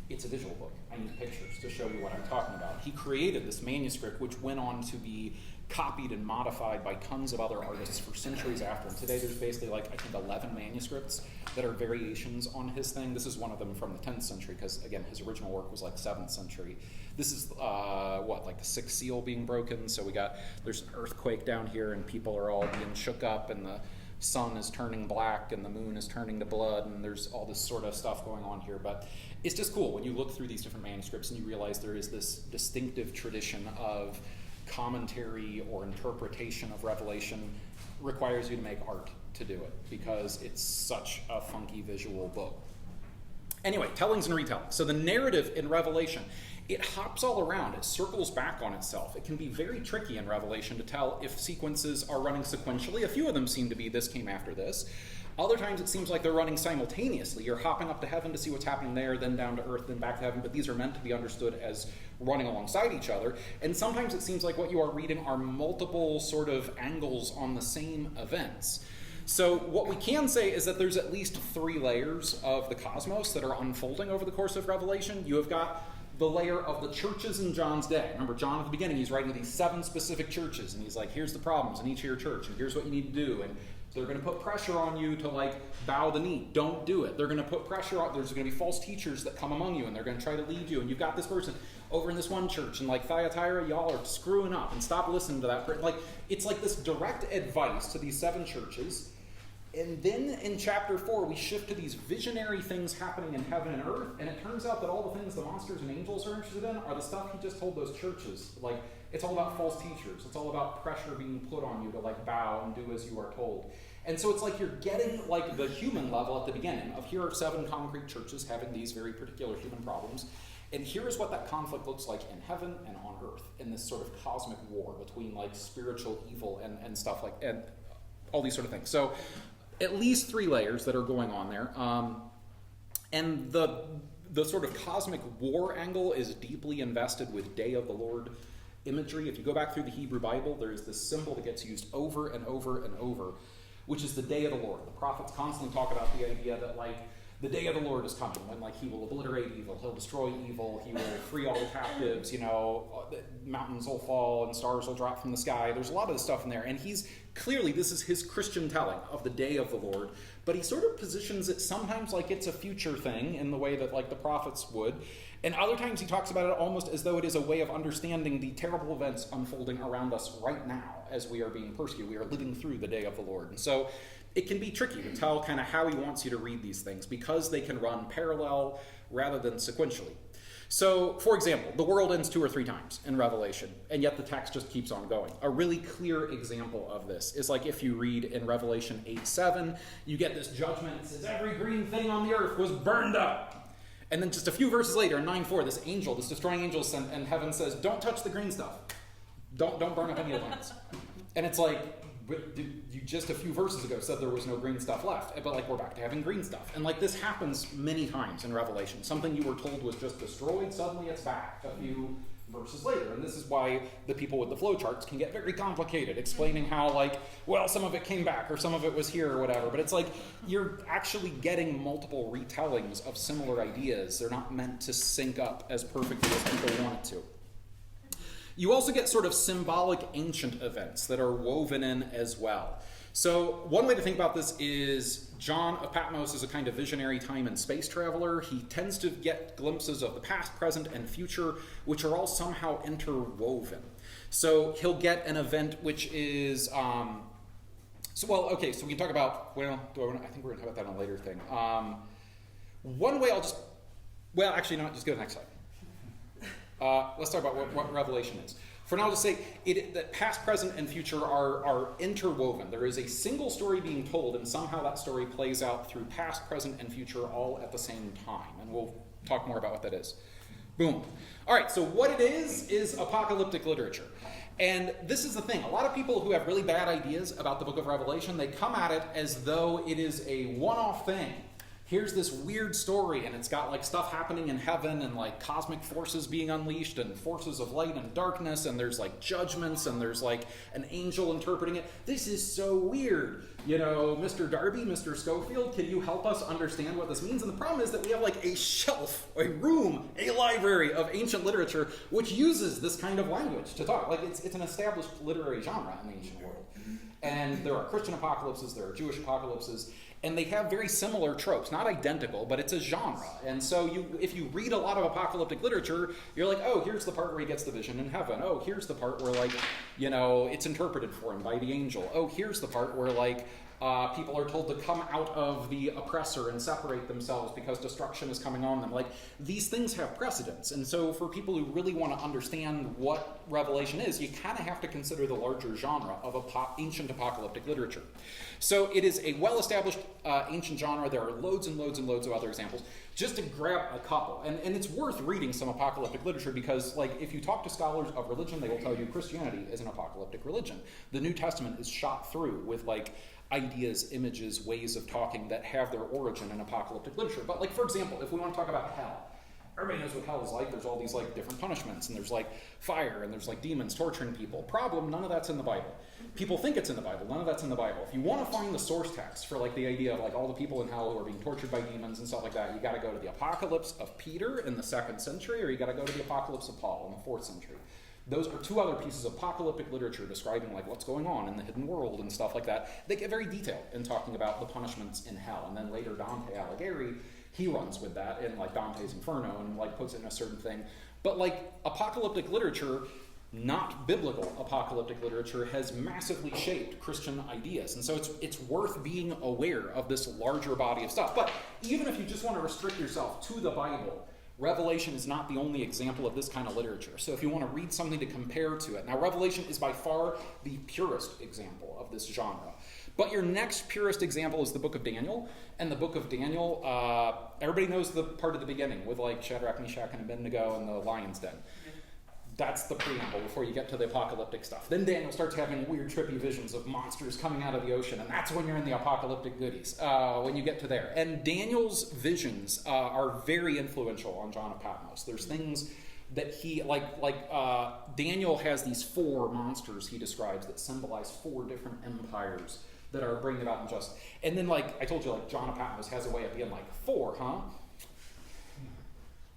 it's a visual book. I need pictures to show you what I'm talking about. He created this manuscript, which went on to be copied and modified by tons of other artists for centuries after. And today there's basically, I think 11 manuscripts that are variations on his thing. This is one of them from the 10th century, because, again, his original work was 7th century. This is, the sixth seal being broken. So there's an earthquake down here, and people are all being shook up, and the sun is turning black, and the moon is turning to blood, and there's all this sort of stuff going on here. But it's just cool when you look through these different manuscripts and you realize there is this distinctive tradition of commentary or interpretation of Revelation. Requires you to make art to do it because it's such a funky visual book. Anyway, tellings and retellings. So the narrative in Revelation, it hops all around. It circles back on itself. It can be very tricky in Revelation to tell if sequences are running sequentially. A few of them seem to be this came after this. Other times it seems like they're running simultaneously. You're hopping up to heaven to see what's happening there, then down to earth, then back to heaven, but these are meant to be understood as running alongside each other. And sometimes it seems like what you are reading are multiple sort of angles on the same events. So what we can say is that there's at least 3 layers of the cosmos that are unfolding over the course of Revelation. You have got the layer of the churches in John's day. Remember, John at the beginning, he's writing to these 7 specific churches, and he's like, here's the problems in each of your church, and here's what you need to do, and they're going to put pressure on you to bow the knee. Don't do it. They're going to put pressure on, there's going to be false teachers that come among you, and they're going to try to lead you, and you've got this person over in this one church, and Thyatira, y'all are screwing up, and stop listening to that person. It's like this direct advice to these 7 churches. And then in chapter 4, we shift to these visionary things happening in heaven and earth, and it turns out that all the things the monsters and angels are interested in are the stuff he just told those churches. It's all about false teachers. It's all about pressure being put on you to bow and do as you are told. And so it's you're getting the human level at the beginning of here are 7 concrete churches having these very particular human problems. And here is what that conflict looks like in heaven and on earth in this sort of cosmic war between spiritual evil and stuff and all these sort of things. So at least 3 layers that are going on there. And the sort of cosmic war angle is deeply invested with Day of the Lord imagery. If you go back through the Hebrew Bible, there's this symbol that gets used over and over and over, which is the Day of the Lord. The prophets constantly talk about the idea that the day of the Lord is coming when he will obliterate evil, he'll destroy evil, he will free all the captives, mountains will fall and stars will drop from the sky. There's a lot of this stuff in there, and this is his Christian telling of the day of the Lord, but he sort of positions it sometimes like it's a future thing in the way that the prophets would, and other times he talks about it almost as though it is a way of understanding the terrible events unfolding around us right now as we are being persecuted. We are living through the day of the Lord. And so it can be tricky to tell kind of how he wants you to read these things because they can run parallel rather than sequentially. So, for example, the world ends 2 or 3 times in Revelation, and yet the text just keeps on going. A really clear example of this is if you read in Revelation 8:7, you get this judgment that says every green thing on the earth was burned up. And then just a few verses later, in 9:4, this destroying angel sent, and heaven says, don't touch the green stuff. Don't burn up any of the plants. And it's but you just a few verses ago said there was no green stuff left, but we're back to having green stuff. And this happens many times in Revelation. Something you were told was just destroyed, suddenly it's back a few verses later. And this is why the people with the flowcharts can get very complicated, explaining how some of it came back or some of it was here or whatever. But it's you're actually getting multiple retellings of similar ideas. They're not meant to sync up as perfectly as people want it to. You also get sort of symbolic ancient events that are woven in as well. So one way to think about this is John of Patmos is a kind of visionary time and space traveler. He tends to get glimpses of the past, present, and future, which are all somehow interwoven. So he'll get an event which is, so we can talk about, I think we're going to talk about that on a later thing. One way just go to the next slide. Let's talk about what Revelation is. For now, I'll just say that past, present, and future are interwoven. There is a single story being told, and somehow that story plays out through past, present, and future all at the same time. And we'll talk more about what that is. Boom. All right, so what it is apocalyptic literature. And this is the thing. A lot of people who have really bad ideas about the book of Revelation, they come at it as though it is a one-off thing. Here's this weird story, and it's got like stuff happening in heaven and like cosmic forces being unleashed and forces of light and darkness, and there's like judgments and there's like an angel interpreting it. This is so weird. You know, Mr. Darby, Mr. Schofield, can you help us understand what this means? And the problem is that we have like a shelf, a room, a library of ancient literature which uses this kind of language to talk. Like it's an established literary genre in the ancient world. And there are Christian apocalypses, there are Jewish apocalypses, and they have very similar tropes, not identical, but it's a genre. And so if you read a lot of apocalyptic literature, you're like, oh, here's the part where he gets the vision in heaven. Oh, here's the part where, like, you know, it's interpreted for him by the angel. Oh, here's the part where, like, people are told to come out of the oppressor and separate themselves because destruction is coming on them. Like, these things have precedence. And so for people who really want to understand what Revelation is, you kind of have to consider the larger genre of ancient apocalyptic literature. So it is a well-established ancient genre. There are loads and loads and loads of other examples. Just to grab a couple, and it's worth reading some apocalyptic literature because, like, if you talk to scholars of religion, they will tell you Christianity is an apocalyptic religion. The New Testament is shot through with, like, ideas, images, ways of talking that have their origin in apocalyptic literature. But, like, for example, if we want to talk about hell, everybody knows what hell is like. There's all these, like, different punishments, and there's, like, fire, and there's, like, demons torturing people. Problem, none of that's in the Bible. People think it's in the Bible. None of that's in the Bible. If you want to find the source text for, like, the idea of, like, all the people in hell who are being tortured by demons and stuff like that, you got to go to the Apocalypse of Peter in the 2nd century, or you got to go to the Apocalypse of Paul in the 4th century. Those are two other pieces of apocalyptic literature describing, like, what's going on in the hidden world and stuff like that. They get very detailed in talking about the punishments in hell. And then later Dante Alighieri, he runs with that in, like, Dante's Inferno and, like, puts it in a certain thing. But, like, apocalyptic literature, not biblical apocalyptic literature, has massively shaped Christian ideas. And so it's worth being aware of this larger body of stuff. But even if you just want to restrict yourself to the Bible, Revelation is not the only example of this kind of literature. So if you want to read something to compare to it. Now, Revelation is by far the purest example of this genre. But your next purest example is the book of Daniel. And the book of Daniel, everybody knows the part at the beginning with, like, Shadrach, Meshach, and Abednego and the lion's den. That's the preamble before you get to the apocalyptic stuff. Then Daniel starts having weird, trippy visions of monsters coming out of the ocean, and that's when you're in the apocalyptic goodies, when you get to there. And Daniel's visions are very influential on John of Patmos. There's things that he, Daniel has these 4 monsters he describes that symbolize 4 different empires that are bringing about injustice. And then, like, I told you, like, John of Patmos has a way of being like, 4, huh?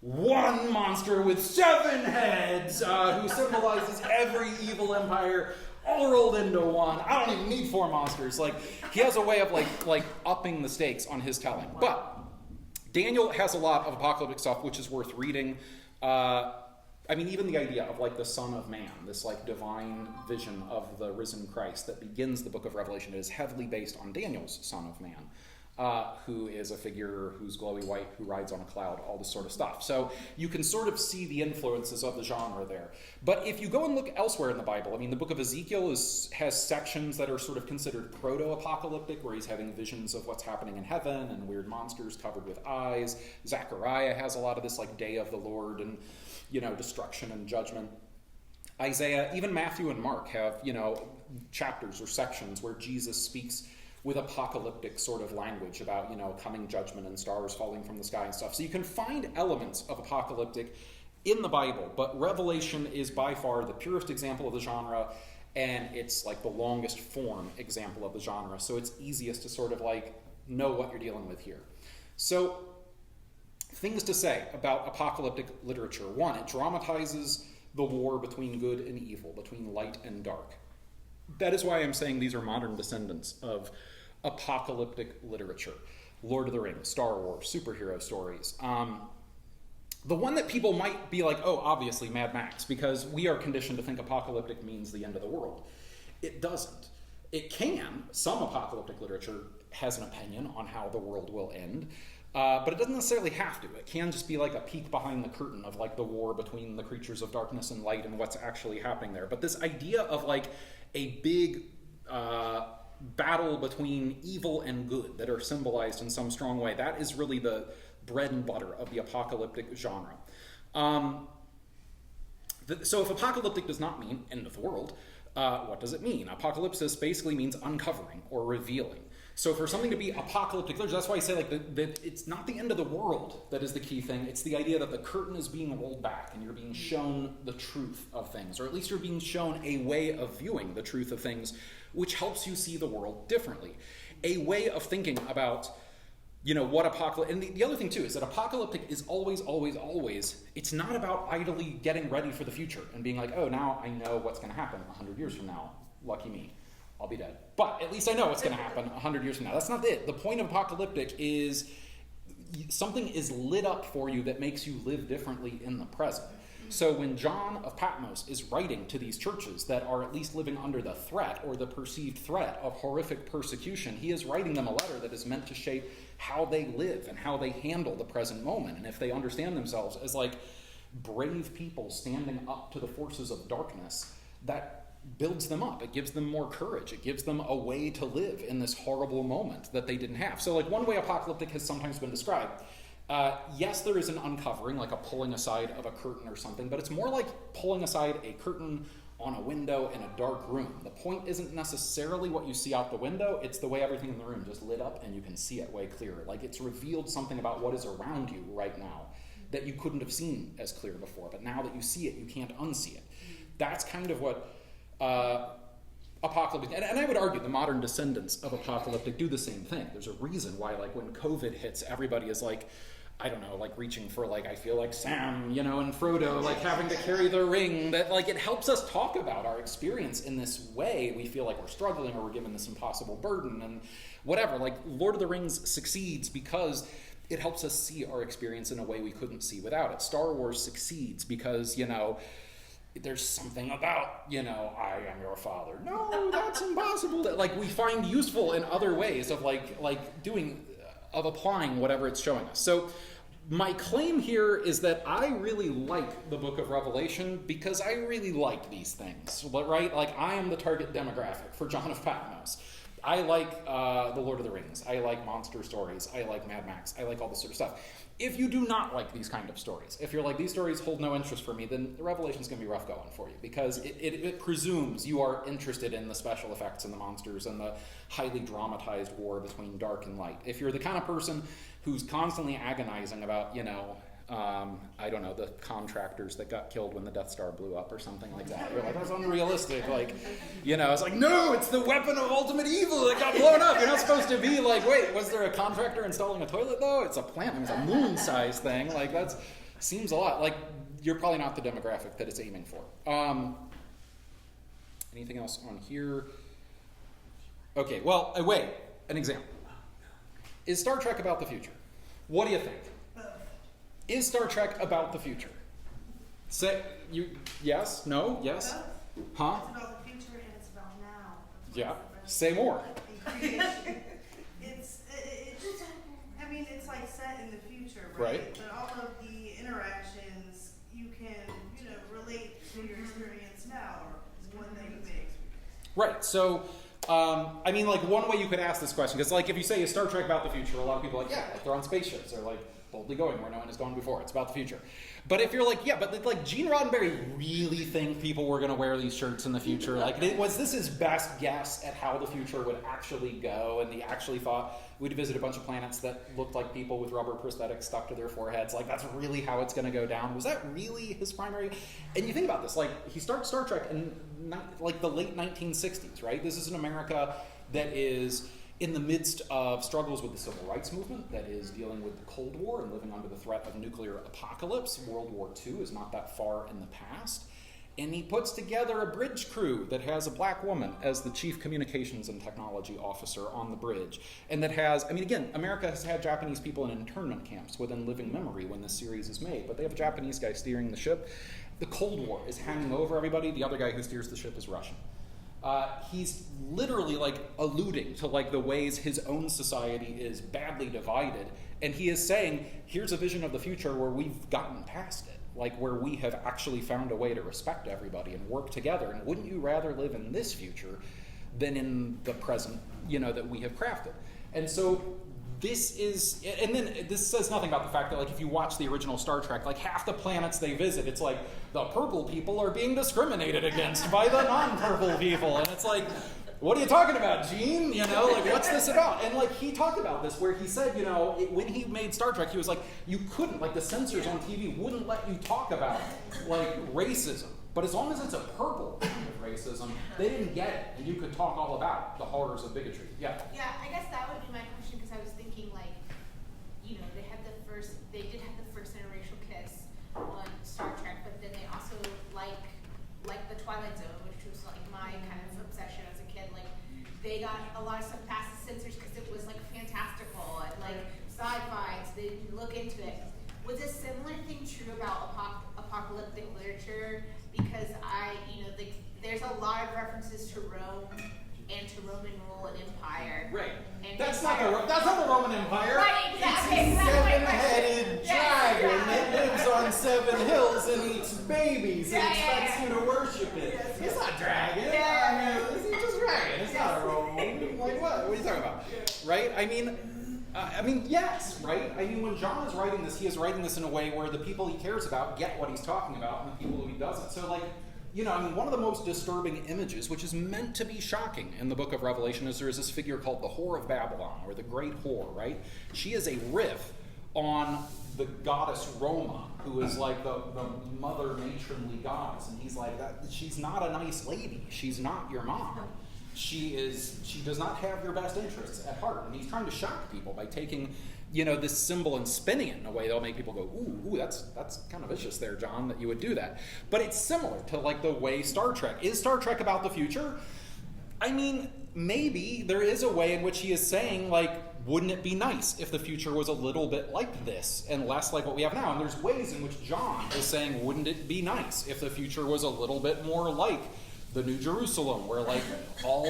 1 monster with 7 heads who symbolizes every evil empire all rolled into one. I don't even need 4 monsters. Like, he has a way of like upping the stakes on his telling. But Daniel has a lot of apocalyptic stuff which is worth reading. I mean, even the idea of, like, the Son of Man, this, like, divine vision of the risen Christ that begins the book of Revelation, is heavily based on Daniel's Son of Man. Who is a figure who's glowy white, who rides on a cloud, all this sort of stuff. So you can sort of see the influences of the genre there. But if you go and look elsewhere in the Bible, I mean, the book of Ezekiel has sections that are sort of considered proto-apocalyptic, where he's having visions of what's happening in heaven and weird monsters covered with eyes. Zechariah has a lot of this, like, day of the Lord and, you know, destruction and judgment. Isaiah, even Matthew and Mark have, you know, chapters or sections where Jesus speaks with apocalyptic sort of language about, you know, coming judgment and stars falling from the sky and stuff. So you can find elements of apocalyptic in the Bible, but Revelation is by far the purest example of the genre, and it's, like, the longest form example of the genre. So it's easiest to sort of, like, know what you're dealing with here. So things to say about apocalyptic literature. 1, it dramatizes the war between good and evil, between light and dark. That is why I'm saying these are modern descendants of apocalyptic literature. Lord of the Rings, Star Wars, superhero stories. The one that people might be like, oh, obviously Mad Max, because we are conditioned to think apocalyptic means the end of the world. It doesn't. It can. Some apocalyptic literature has an opinion on how the world will end, but it doesn't necessarily have to. It can just be like a peek behind the curtain of like the war between the creatures of darkness and light and what's actually happening there. But this idea of like a big battle between evil and good that are symbolized in some strong way, that is really the bread and butter of the apocalyptic genre. So if apocalyptic does not mean end of the world, what does it mean? Apocalypsis basically means uncovering or revealing. So for something to be apocalyptic literature, that's why I say like that it's not the end of the world that is the key thing. It's the idea that the curtain is being rolled back and you're being shown the truth of things, or at least you're being shown a way of viewing the truth of things, which helps you see the world differently. A way of thinking about, you know, what apocalypse, and the other thing too is that apocalyptic is always, it's not about idly getting ready for the future and being like, oh, now I know what's going to happen 100 years from now. Lucky me. I'll be dead. But at least I know what's going to happen 100 years from now. That's not it. The point of apocalyptic is something is lit up for you that makes you live differently in the present. So when John of Patmos is writing to these churches that are at least living under the threat or the perceived threat of horrific persecution, he is writing them a letter that is meant to shape how they live and how they handle the present moment. And if they understand themselves as like brave people standing up to the forces of darkness, that builds them up. It gives them more courage. It gives them a way to live in this horrible moment that they didn't have. So like one way apocalyptic has sometimes been described, yes, there is an uncovering, like a pulling aside of a curtain or something, but it's more like pulling aside a curtain on a window in a dark room. The point isn't necessarily what you see out the window, it's the way everything in the room just lit up and you can see it way clearer. Like it's revealed something about what is around you right now that you couldn't have seen as clear before, but now that you see it, you can't unsee it. That's kind of what apocalyptic, and I would argue the modern descendants of apocalyptic do the same thing. There's a reason why, like, when COVID hits, everybody is like, I don't know, like reaching for, like, I feel like Sam, you know, and Frodo, like having to carry the ring. That, like, it helps us talk about our experience in this way. We feel like we're struggling or we're given this impossible burden and whatever. Like, Lord of the Rings succeeds because it helps us see our experience in a way we couldn't see without it. Star Wars succeeds because, you know, there's something about, you know, I am your father. No, that's impossible. That, like, we find useful in other ways of of applying whatever it's showing us. So my claim here is that I really like the book of Revelation because I really like these things, right? Like, I am the target demographic for John of Patmos. I like The Lord of the Rings. I like monster stories. I like Mad Max. I like all this sort of stuff. If you do not like these kind of stories, if you're like, these stories hold no interest for me, then the Revelation's going to be rough going for you because it presumes you are interested in the special effects and the monsters and the highly dramatized war between dark and light. If you're the kind of person who's constantly agonizing about, you know, I don't know, the contractors that got killed when the Death Star blew up or something like that. You're like, that's unrealistic. Like, you know, it's like, no, it's the weapon of ultimate evil that got blown up. You're not supposed to be like, wait, was there a contractor installing a toilet though? It's a planet, it's a moon-sized thing. Like, that seems a lot. Like, you're probably not the demographic that it's aiming for. Anything else on here? Okay, well, wait, an example. Is Star Trek about the future? What do you think? Is Star Trek about the future? Yes? No? Yes? Huh? It's about the future and it's about now. Yeah. Say more. It's like set in the future, right? But all of the interactions you can, you know, relate to your experience now or one that you may experience. Right. So, I mean, like, one way you could ask this question, because, like, if you say, is Star Trek about the future, a lot of people are like, yeah, like, they're on spaceships. They're, like, boldly going where no one has gone before. It's about the future. But if you're like, yeah, but like Gene Roddenberry really think people were going to wear these shirts in the future? Like, was this his best guess at how the future would actually go? And he actually thought we'd visit a bunch of planets that looked like people with rubber prosthetics stuck to their foreheads. Like, that's really how it's going to go down. Was that really his primary? And you think about this, like, he starts Star Trek in like the late 1960s, right? This is an America that is in the midst of struggles with the civil rights movement that is dealing with the Cold War and living under the threat of nuclear apocalypse. World War II is not that far in the past. And he puts together a bridge crew that has a black woman as the chief communications and technology officer on the bridge. And that has, I mean, again, America has had Japanese people in internment camps within living memory when this series is made, but they have a Japanese guy steering the ship. The Cold War is hanging over everybody. The other guy who steers the ship is Russian. He's literally like alluding to like the ways his own society is badly divided. And he is saying, here's a vision of the future where we've gotten past it. Like where we have actually found a way to respect everybody and work together. And wouldn't you rather live in this future than in the present, that we have crafted? And so this is, and then this says nothing about the fact that like if you watch the original Star Trek, like half the planets they visit, it's like the purple people are being discriminated against by the non-purple people. And it's like, what are you talking about, Gene? Like what's this about? And like he talked about this where he said, when he made Star Trek, he was like, you couldn't, like the censors on TV wouldn't let you talk about like racism. But as long as it's a purple kind of racism, they didn't get it. And you could talk all about the horrors of bigotry. Yeah. Yeah, I guess that would be my question because I was thinking like, they did have the first interracial kiss on Star Trek, but then they also like the Twilight Zone, which was like my kind of obsession as a kid. Like they got a lot of stuff past the censors because it was like fantastical and like sci-fi, so they didn't look into it. Was a similar thing true about apocalyptic literature? Because there's a lot of references to Rome and to Roman rule and empire. Right. And that's not the Roman Empire. Right, exactly. It's a Exactly. seven-headed dragon that lives on 7 hills and eats babies and expects you to worship it. It's not dragon. It's just dragon. It's not a Roman. Like what? What are you talking about? Right? I mean, yes, right? I mean, when John is writing this, he is writing this in a way where the people he cares about get what he's talking about and the people who he doesn't. So, like, one of the most disturbing images, which is meant to be shocking in the book of Revelation, is there is this figure called the Whore of Babylon, or the Great Whore, right? She is a riff on the goddess Roma, who is like the mother matronly goddess. And he's like, she's not a nice lady. She's not your mom. She does not have your best interests at heart. And he's trying to shock people by taking, this symbol and spinning it in a way that'll make people go, ooh, that's kind of vicious there, John, that you would do that. But it's similar to like the way Star Trek. Is Star Trek about the future? I mean, maybe there is a way in which he is saying, like, wouldn't it be nice if the future was a little bit like this and less like what we have now? And there's ways in which John is saying, wouldn't it be nice if the future was a little bit more like the New Jerusalem, where like all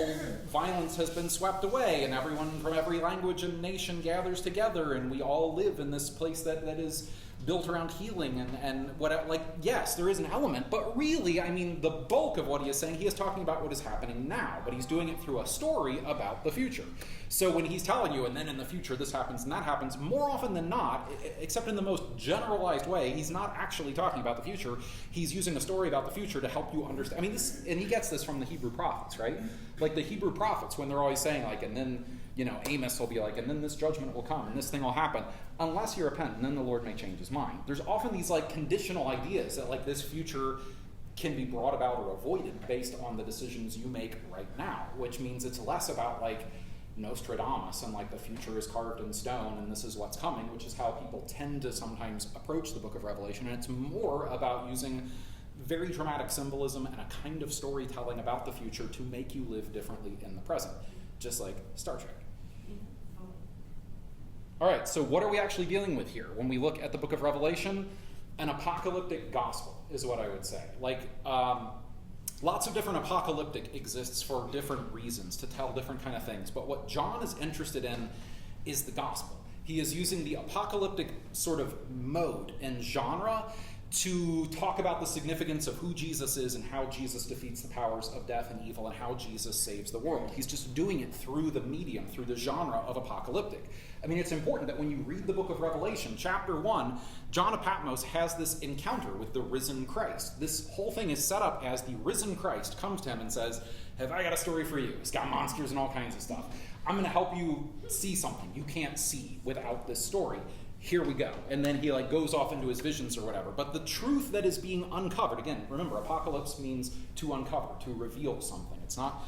violence has been swept away and everyone from every language and nation gathers together and we all live in this place that is built around healing and what, like, yes, there is an element, but really, I mean, the bulk of what he is saying, he is talking about what is happening now, but he's doing it through a story about the future. So when he's telling you, and then in the future this happens and that happens, more often than not, except in the most generalized way, he's not actually talking about the future. He's using a story about the future to help you understand. I mean, and he gets this from the Hebrew prophets, right? Like the Hebrew prophets, when they're always saying, like, and then, Amos will be like, and then this judgment will come, and this thing will happen, unless you repent, and then the Lord may change his mind. There's often these, like, conditional ideas that, like, this future can be brought about or avoided based on the decisions you make right now, which means it's less about, like, Nostradamus and, like, the future is carved in stone and this is what's coming, which is how people tend to sometimes approach the book of Revelation, and it's more about using very dramatic symbolism and a kind of storytelling about the future to make you live differently in the present, just like Star Trek. All right, so what are we actually dealing with here? When we look at the book of Revelation, an apocalyptic gospel is what I would say. Like, lots of different apocalyptic exists for different reasons, to tell different kind of things. But what John is interested in is the gospel. He is using the apocalyptic sort of mode and genre to talk about the significance of who Jesus is and how Jesus defeats the powers of death and evil and how Jesus saves the world. He's just doing it through the medium, through the genre of apocalyptic. I mean, it's important that when you read the book of Revelation, chapter 1, John of Patmos has this encounter with the risen Christ. This whole thing is set up as the risen Christ comes to him and says, have I got a story for you? It's got monsters and all kinds of stuff. I'm going to help you see something you can't see without this story. Here we go. And then he like goes off into his visions or whatever. But the truth that is being uncovered, again, remember, apocalypse means to uncover, to reveal something. It's not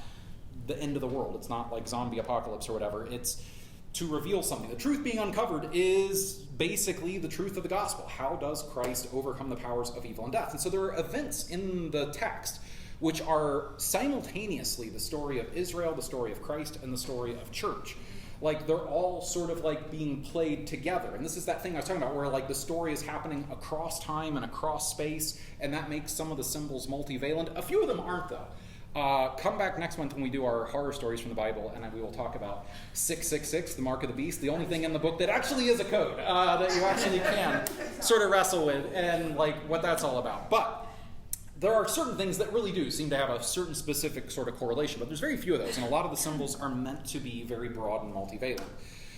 the end of the world. It's not like zombie apocalypse or whatever. It's to reveal something. The truth being uncovered is basically the truth of the gospel. How does Christ overcome the powers of evil and death? And so there are events in the text which are simultaneously the story of Israel, the story of Christ, and the story of church. Like, they're all sort of like being played together. And this is that thing I was talking about where like the story is happening across time and across space, and that makes some of the symbols multivalent. A few of them aren't, though. Come back next month when we do our horror stories from the Bible, and we will talk about 666, the mark of the beast, the only thing in the book that actually is a code that you actually can sort of wrestle with, and like what that's all about. But there are certain things that really do seem to have a certain specific sort of correlation, but there's very few of those, and a lot of the symbols are meant to be very broad and multivalent.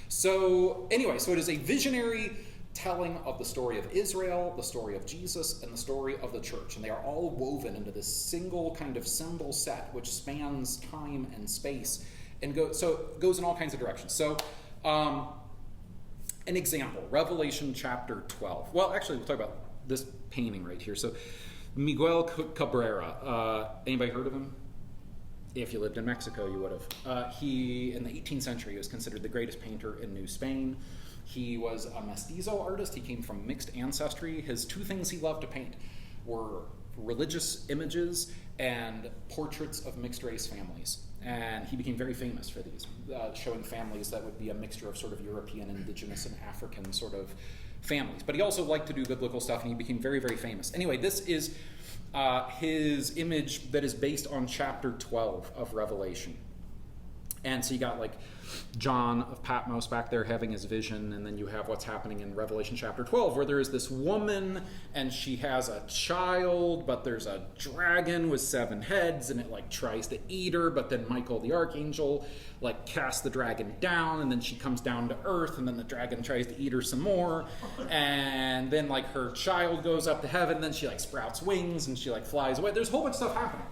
So anyway, so it is a visionary telling of the story of Israel, the story of Jesus, and the story of the church. And they are all woven into this single kind of symbol set which spans time and space and goes in all kinds of directions. So an example, Revelation chapter 12. Well, actually, we'll talk about this painting right here. So Miguel Cabrera, anybody heard of him? If you lived in Mexico, you would have. He, in the 18th century, was considered the greatest painter in New Spain. He was a mestizo artist. He came from mixed ancestry. His two things he loved to paint were religious images and portraits of mixed race families. And he became very famous for these, showing families that would be a mixture of sort of European, indigenous, and African sort of families. But he also liked to do biblical stuff, and he became very, very famous. Anyway, this is his image that is based on chapter 12 of Revelation. And so you got like John of Patmos back there having his vision, and then you have what's happening in Revelation chapter 12, where there is this woman, and she has a child, but there's a dragon with 7 heads, and it like tries to eat her, but then Michael the archangel like casts the dragon down, and then she comes down to earth, and then the dragon tries to eat her some more, and then like her child goes up to heaven, and then she like sprouts wings, and she like flies away. There's a whole bunch of stuff happening.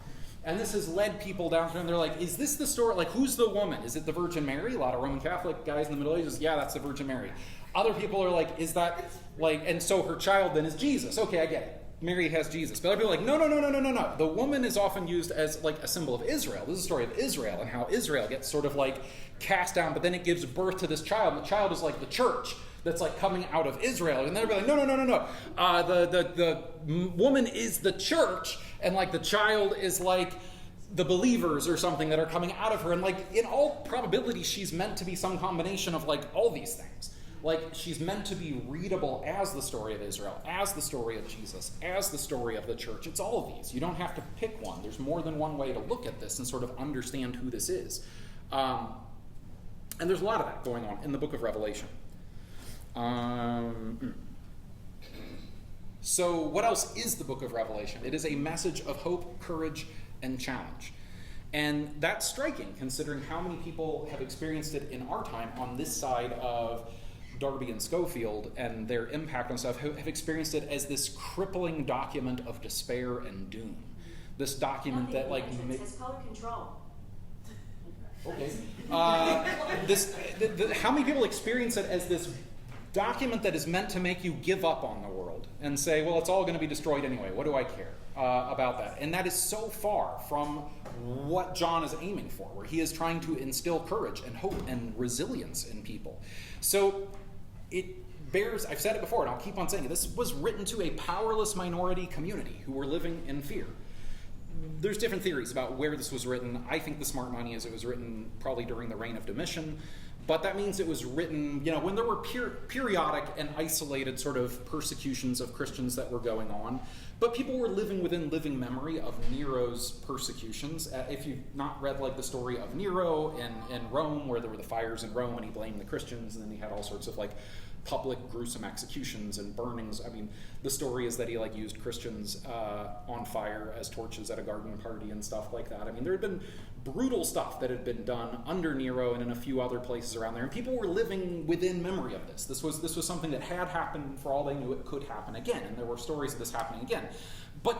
And this has led people down through, and they're like, is this the story? Like, who's the woman? Is it the Virgin Mary? A lot of Roman Catholic guys in the Middle Ages, yeah, that's the Virgin Mary. Other people are like, is that, like, and so her child then is Jesus. Okay, I get it. Mary has Jesus. But other people are like, no. The woman is often used as, like, a symbol of Israel. This is a story of Israel and how Israel gets sort of, like, cast down, but then it gives birth to this child, and the child is like the church that's, like, coming out of Israel. And they're like, no. The woman is the church, and, like, the child is, like, the believers or something that are coming out of her. And like, in all probability, she's meant to be some combination of like all these things. Like, she's meant to be readable as the story of Israel, as the story of Jesus, as the story of the church. It's all of these. You don't have to pick one. There's more than one way to look at this and sort of understand who this is. And there's a lot of that going on in the book of Revelation. So what else is the book of Revelation? It is a message of hope, courage, and challenge. And that's striking, considering how many people have experienced it in our time on this side of Darby and Schofield and their impact on stuff, have experienced it as this crippling document of despair and doom. This document that, like, it says color control. Okay. How many people experience it as this document that is meant to make you give up on the world and say, well, it's all going to be destroyed anyway. What do I care about that? And that is so far from what John is aiming for, where he is trying to instill courage and hope and resilience in people. So it bears, I've said it before, and I'll keep on saying it, this was written to a powerless minority community who were living in fear. There's different theories about where this was written. I think the smart money is it was written probably during the reign of Domitian. But that means it was written, when there were periodic and isolated sort of persecutions of Christians that were going on. But people were living within living memory of Nero's persecutions. If you've not read like the story of Nero in Rome, where there were the fires in Rome and he blamed the Christians, and then he had all sorts of like public gruesome executions and burnings. I mean, the story is that he like used Christians on fire as torches at a garden party and stuff like that. I mean, there had been brutal stuff that had been done under Nero and in a few other places around there, and people were living within memory of this. This was something that had happened. For all they knew, it could happen again, and there were stories of this happening again. But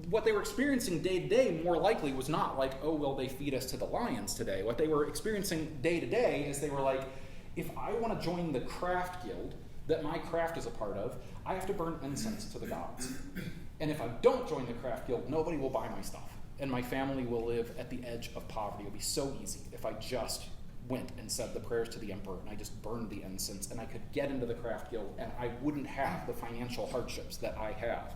what they were experiencing day to day more likely was not like, oh, well, they feed us to the lions today. What they were experiencing day to day is they were like, if I want to join the craft guild that my craft is a part of, I have to burn incense to the gods. And if I don't join the craft guild, nobody will buy my stuff. and my family will live at the edge of poverty. It would be so easy if I just went and said the prayers to the emperor and I just burned the incense and I could get into the craft guild and I wouldn't have the financial hardships that I have.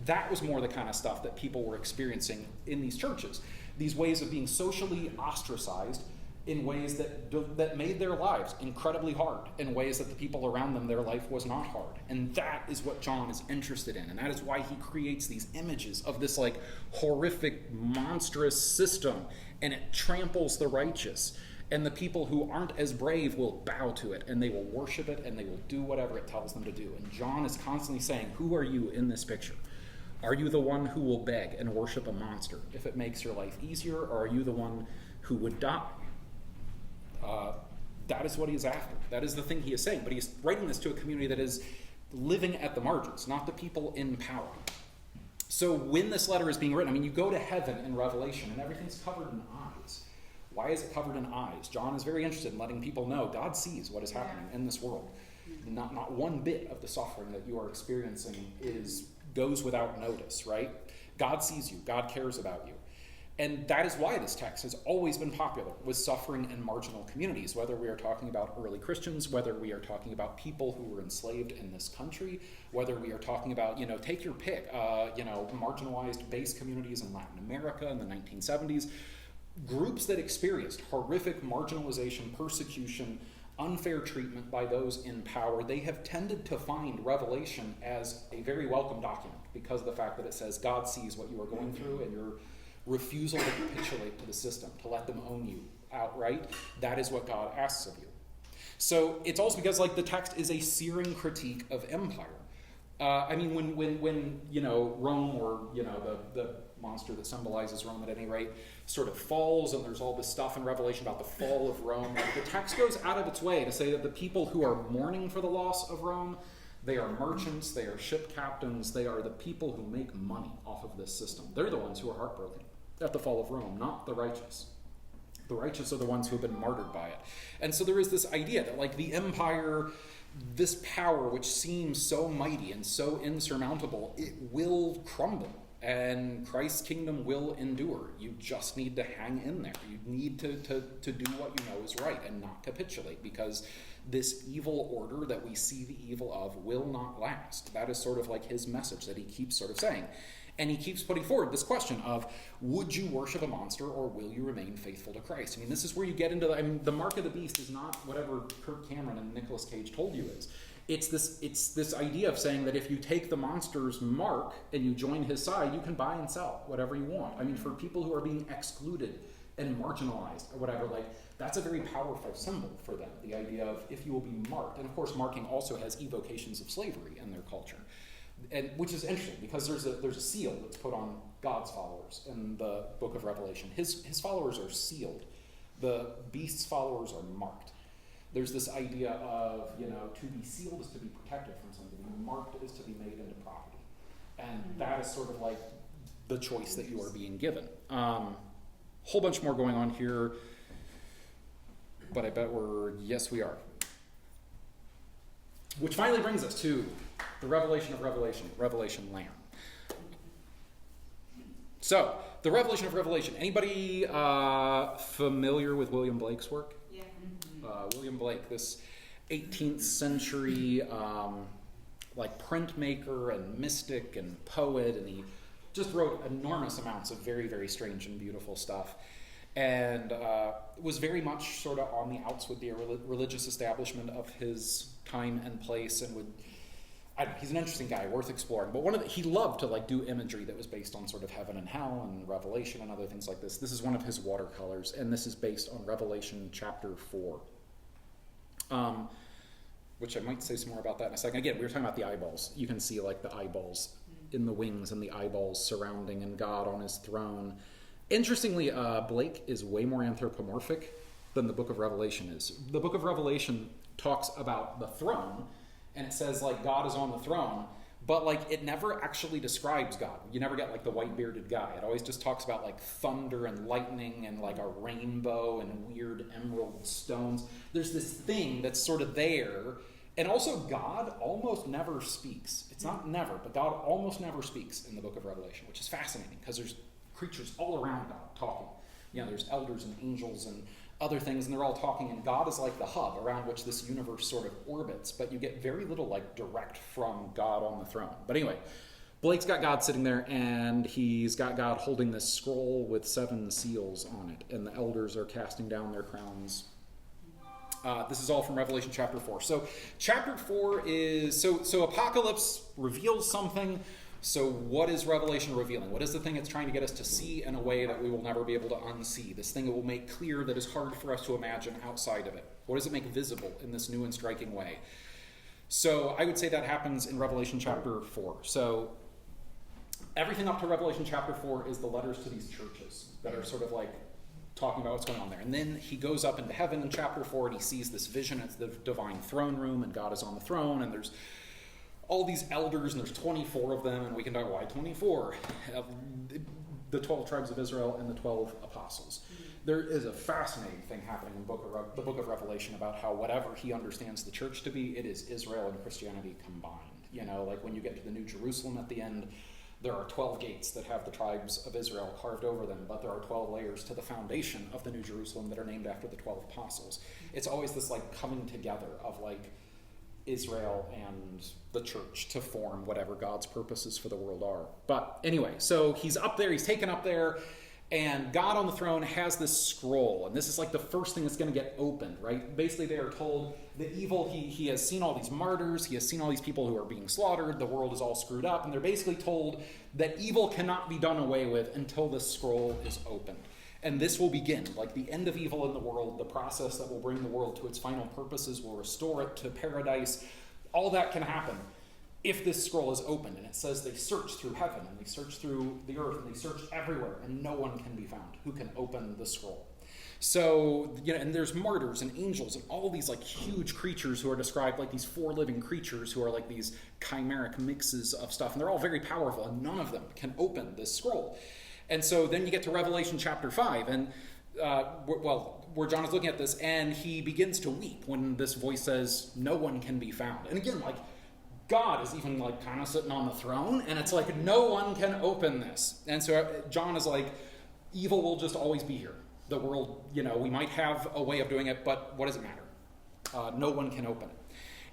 That was more the kind of stuff that people were experiencing in these churches. These ways of being socially ostracized in ways that made their lives incredibly hard, in ways that the people around them, their life was not hard. And that is what John is interested in. And that is why he creates these images of this like horrific, monstrous system, and it tramples the righteous. And the people who aren't as brave will bow to it, and they will worship it, and they will do whatever it tells them to do. And John is constantly saying, who are you in this picture? Are you the one who will beg and worship a monster if it makes your life easier, or are you the one who would die? That is what he is after. That is the thing he is saying. But he is writing this to a community that is living at the margins, not the people in power. So when this letter is being written, I mean, you go to heaven in Revelation, and everything's covered in eyes. Why is it covered in eyes? John is very interested in letting people know God sees what is happening in this world. Not one bit of the suffering that you are experiencing goes without notice, right? God sees you. God cares about you. And that is why this text has always been popular with suffering and marginal communities, whether we are talking about early Christians, whether we are talking about people who were enslaved in this country, whether we are talking about, take your pick, marginalized base communities in Latin America in the 1970s, groups that experienced horrific marginalization, persecution, unfair treatment by those in power. They have tended to find Revelation as a very welcome document because of the fact that it says God sees what you are going through and your refusal to capitulate to the system, to let them own you outright. That is what God asks of you. So it's also because the text is a searing critique of empire. When Rome, or the monster that symbolizes Rome at any rate, sort of falls, and there's all this stuff in Revelation about the fall of Rome, the text goes out of its way to say that the people who are mourning for the loss of Rome, they are merchants, they are ship captains, they are the people who make money off of this system. They're the ones who are heartbroken at the fall of Rome, not the righteous. The righteous are the ones who have been martyred by it. And so there is this idea that the empire, this power which seems so mighty and so insurmountable, it will crumble and Christ's kingdom will endure. You just need to hang in there. You need to do what you know is right and not capitulate, because this evil order that we see the evil of will not last. That is sort of his message that he keeps sort of saying. And he keeps putting forward this question of, would you worship a monster or will you remain faithful to Christ? I mean, this is where you get into the mark of the beast is not whatever Kirk Cameron and Nicolas Cage told you is. It's this idea of saying that if you take the monster's mark and you join his side, you can buy and sell whatever you want. I mean, for people who are being excluded and marginalized or whatever, that's a very powerful symbol for them, the idea of if you will be marked. And of course, marking also has evocations of slavery in their culture. And which is interesting because there's a seal that's put on God's followers in the book of Revelation. His followers are sealed. The beast's followers are marked. There's this idea of, to be sealed is to be protected from something. Marked is to be made into property. And that is sort of the choice that you are being given. Whole bunch more going on here, but I bet yes, we are. Which finally brings us to the revelation of Revelation, Revelation Lamb. So, the revelation of Revelation. Anybody familiar with William Blake's work? Yeah. William Blake, this 18th century printmaker and mystic and poet, and he just wrote enormous amounts of very, very strange and beautiful stuff, and was very much sort of on the outs with the religious establishment of his time and place, and he's an interesting guy, worth exploring. But he loved to do imagery that was based on sort of heaven and hell and Revelation and other things like this. This is one of his watercolors, and this is based on Revelation chapter 4. Which I might say some more about that in a second. Again, we were talking about the eyeballs. You can see the eyeballs in the wings and the eyeballs surrounding and God on his throne. Interestingly, Blake is way more anthropomorphic than the book of Revelation is. The book of Revelation talks about the throne, and it says God is on the throne, but it never actually describes God. You never get the white-bearded guy. It always just talks about thunder and lightning and a rainbow and weird emerald stones. There's this thing that's sort of there, and also God almost never speaks. It's not never, but God almost never speaks in the book of Revelation, which is fascinating because there's creatures all around God talking. You know, there's elders and angels and other things, and they're all talking, and God is like the hub around which this universe sort of orbits, but you get very little like direct from God on the throne. But anyway, Blake's got God sitting there, and he's got God holding this scroll with 7 seals on it, and the elders are casting down their crowns. This is all from Revelation chapter 4. So chapter 4 is, so Apocalypse reveals something. So what is Revelation revealing? What is the thing it's trying to get us to see in a way that we will never be able to unsee? This thing that will make clear that is hard for us to imagine outside of it. What does it make visible in this new and striking way? So I would say that happens in Revelation chapter 4. So everything up to Revelation chapter 4 is the letters to these churches that are sort of like talking about what's going on there. And then he goes up into heaven in chapter 4, and he sees this vision. It's the divine throne room, and God is on the throne, and there's all these elders, and there's 24 of them, and we can talk, why 24? The 12 tribes of Israel and the 12 apostles. There is a fascinating thing happening in the book of Revelation about how whatever he understands the church to be, it is Israel and Christianity combined. You know, like when you get to the New Jerusalem at the end, there are 12 gates that have the tribes of Israel carved over them, but there are 12 layers to the foundation of the New Jerusalem that are named after the 12 apostles. It's always this like coming together of like Israel and the church to form whatever God's purposes for the world are. But anyway, so he's up there, he's taken up there, and God on the throne has this scroll, and this is like the first thing that's going to get opened, right? Basically, they are told the evil, he has seen all these martyrs, he has seen all these people who are being slaughtered, the world is all screwed up, and they're basically told that evil cannot be done away with until this scroll is opened. And this will begin, like the end of evil in the world, the process that will bring the world to its final purposes, will restore it to paradise. All that can happen if this scroll is opened. And it says they search through heaven, and they search through the earth, and they search everywhere, and no one can be found who can open the scroll. So, you know, and there's martyrs and angels and all these like huge creatures who are described like these 4 living creatures who are like these chimeric mixes of stuff, and they're all very powerful, and none of them can open this scroll. And so then you get to Revelation chapter 5, and where John is looking at this, and he begins to weep when this voice says, no one can be found. And again, like, God is even like kind of sitting on the throne, and it's like, no one can open this. And so John is like, evil will just always be here. The world, you know, we might have a way of doing it, but what does it matter? No one can open it.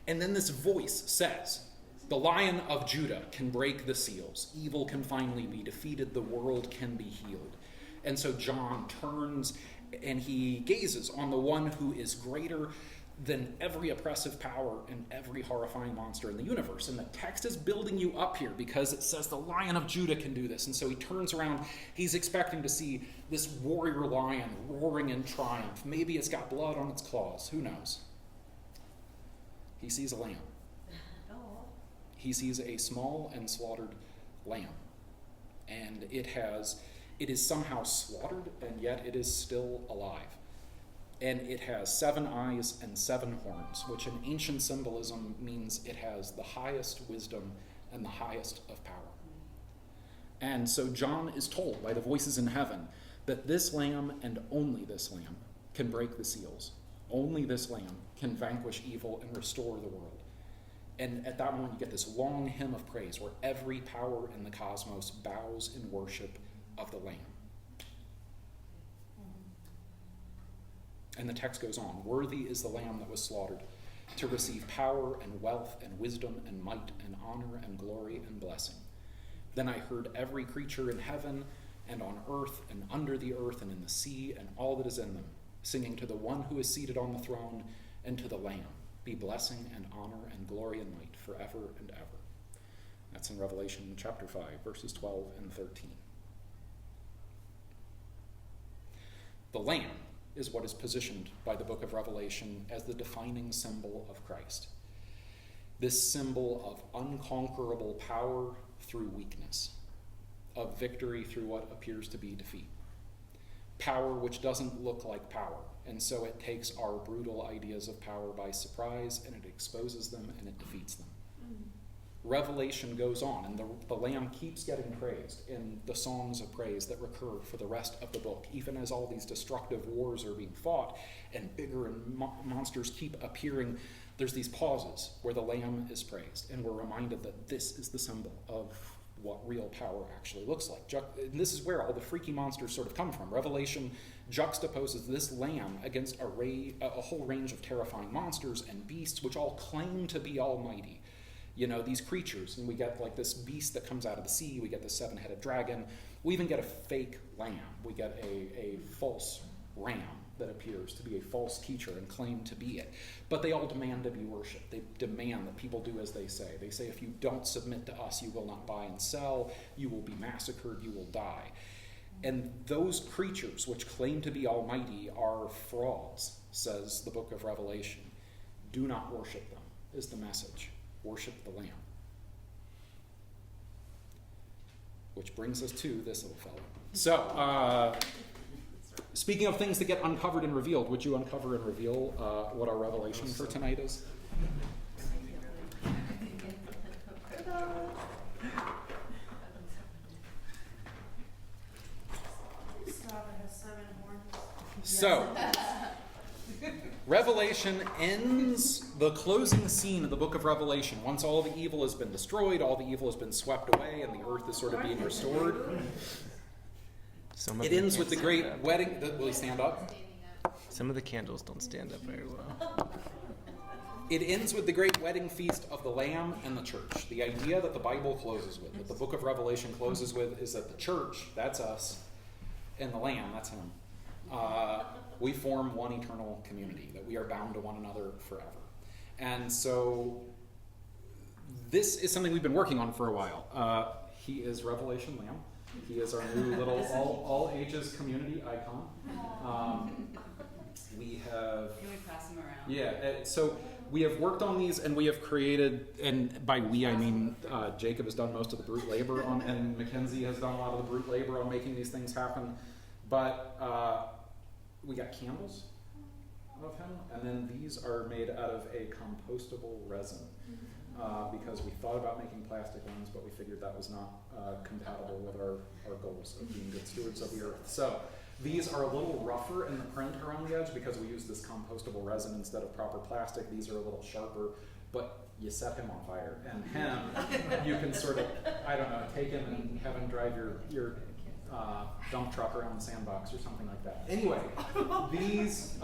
And then this voice says, the Lion of Judah can break the seals. Evil can finally be defeated. The world can be healed. And so John turns and he gazes on the one who is greater than every oppressive power and every horrifying monster in the universe. And the text is building you up here because it says the Lion of Judah can do this. And so he turns around. He's expecting to see this warrior lion roaring in triumph. Maybe it's got blood on its claws. Who knows? He sees a lamb. He sees a small and slaughtered lamb, and it is somehow slaughtered, and yet it is still alive. And it has 7 eyes and 7 horns, which in ancient symbolism means it has the highest wisdom and the highest of power. And so John is told by the voices in heaven that this lamb and only this lamb can break the seals. Only this lamb can vanquish evil and restore the world. And at that moment, you get this long hymn of praise where every power in the cosmos bows in worship of the Lamb. And the text goes on. Worthy is the Lamb that was slaughtered to receive power and wealth and wisdom and might and honor and glory and blessing. Then I heard every creature in heaven and on earth and under the earth and in the sea and all that is in them, singing to the one who is seated on the throne and to the Lamb. Be blessing and honor and glory and might forever and ever. That's in Revelation chapter 5, verses 12 and 13. The Lamb is what is positioned by the book of Revelation as the defining symbol of Christ. This symbol of unconquerable power through weakness, of victory through what appears to be defeat. Power which doesn't look like power. And so it takes our brutal ideas of power by surprise, and it exposes them, and it defeats them. Revelation goes on, and the Lamb keeps getting praised in the songs of praise that recur for the rest of the book, even as all these destructive wars are being fought, and bigger and monsters keep appearing. There's these pauses where the Lamb is praised, and we're reminded that this is the symbol of what real power actually looks like. And this is where all the freaky monsters sort of come from. Revelation juxtaposes this lamb against a whole range of terrifying monsters and beasts, which all claim to be almighty. You know, these creatures, and we get like this beast that comes out of the sea, we get the seven-headed dragon, we even get a fake lamb. We get a false ram that appears to be a false teacher and claim to be it. But they all demand to be worshipped. They demand that people do as they say. They say, if you don't submit to us, you will not buy and sell, you will be massacred, you will die. And those creatures which claim to be almighty are frauds, says the book of Revelation. Do not worship them, is the message. Worship the Lamb. Which brings us to this little fellow. So, speaking of things that get uncovered and revealed, would you uncover and reveal what our revelation for tonight is? So, Revelation ends the closing scene of the book of Revelation. Once all the evil has been destroyed, all the evil has been swept away, and the earth is sort of being restored. It ends with the great wedding. Will he stand up? Some of the candles don't stand up very well. It ends with the great wedding feast of the Lamb and the church. The idea that the Bible closes with, that the book of Revelation closes with, is that the church, that's us, and the Lamb, that's him. We form one eternal community, that we are bound to one another forever. And so this is something we've been working on for a while. He is Revelation Lamb. He is our new little all ages community icon. We have... Can we pass them around? Yeah, so we have worked on these, and we have created, and by we I mean Jacob has done most of the brute labor on, and Mackenzie has done a lot of the brute labor on making these things happen. But we got candles of him, and then these are made out of a compostable resin because we thought about making plastic ones, but we figured that was not compatible with our goals of being good stewards of the earth. So these are a little rougher in the print around the edge because we use this compostable resin instead of proper plastic. These are a little sharper, but you set him on fire, and him, you can sort of, I don't know, take him and have him drive your dump truck around the sandbox or something like that. Anyway, these,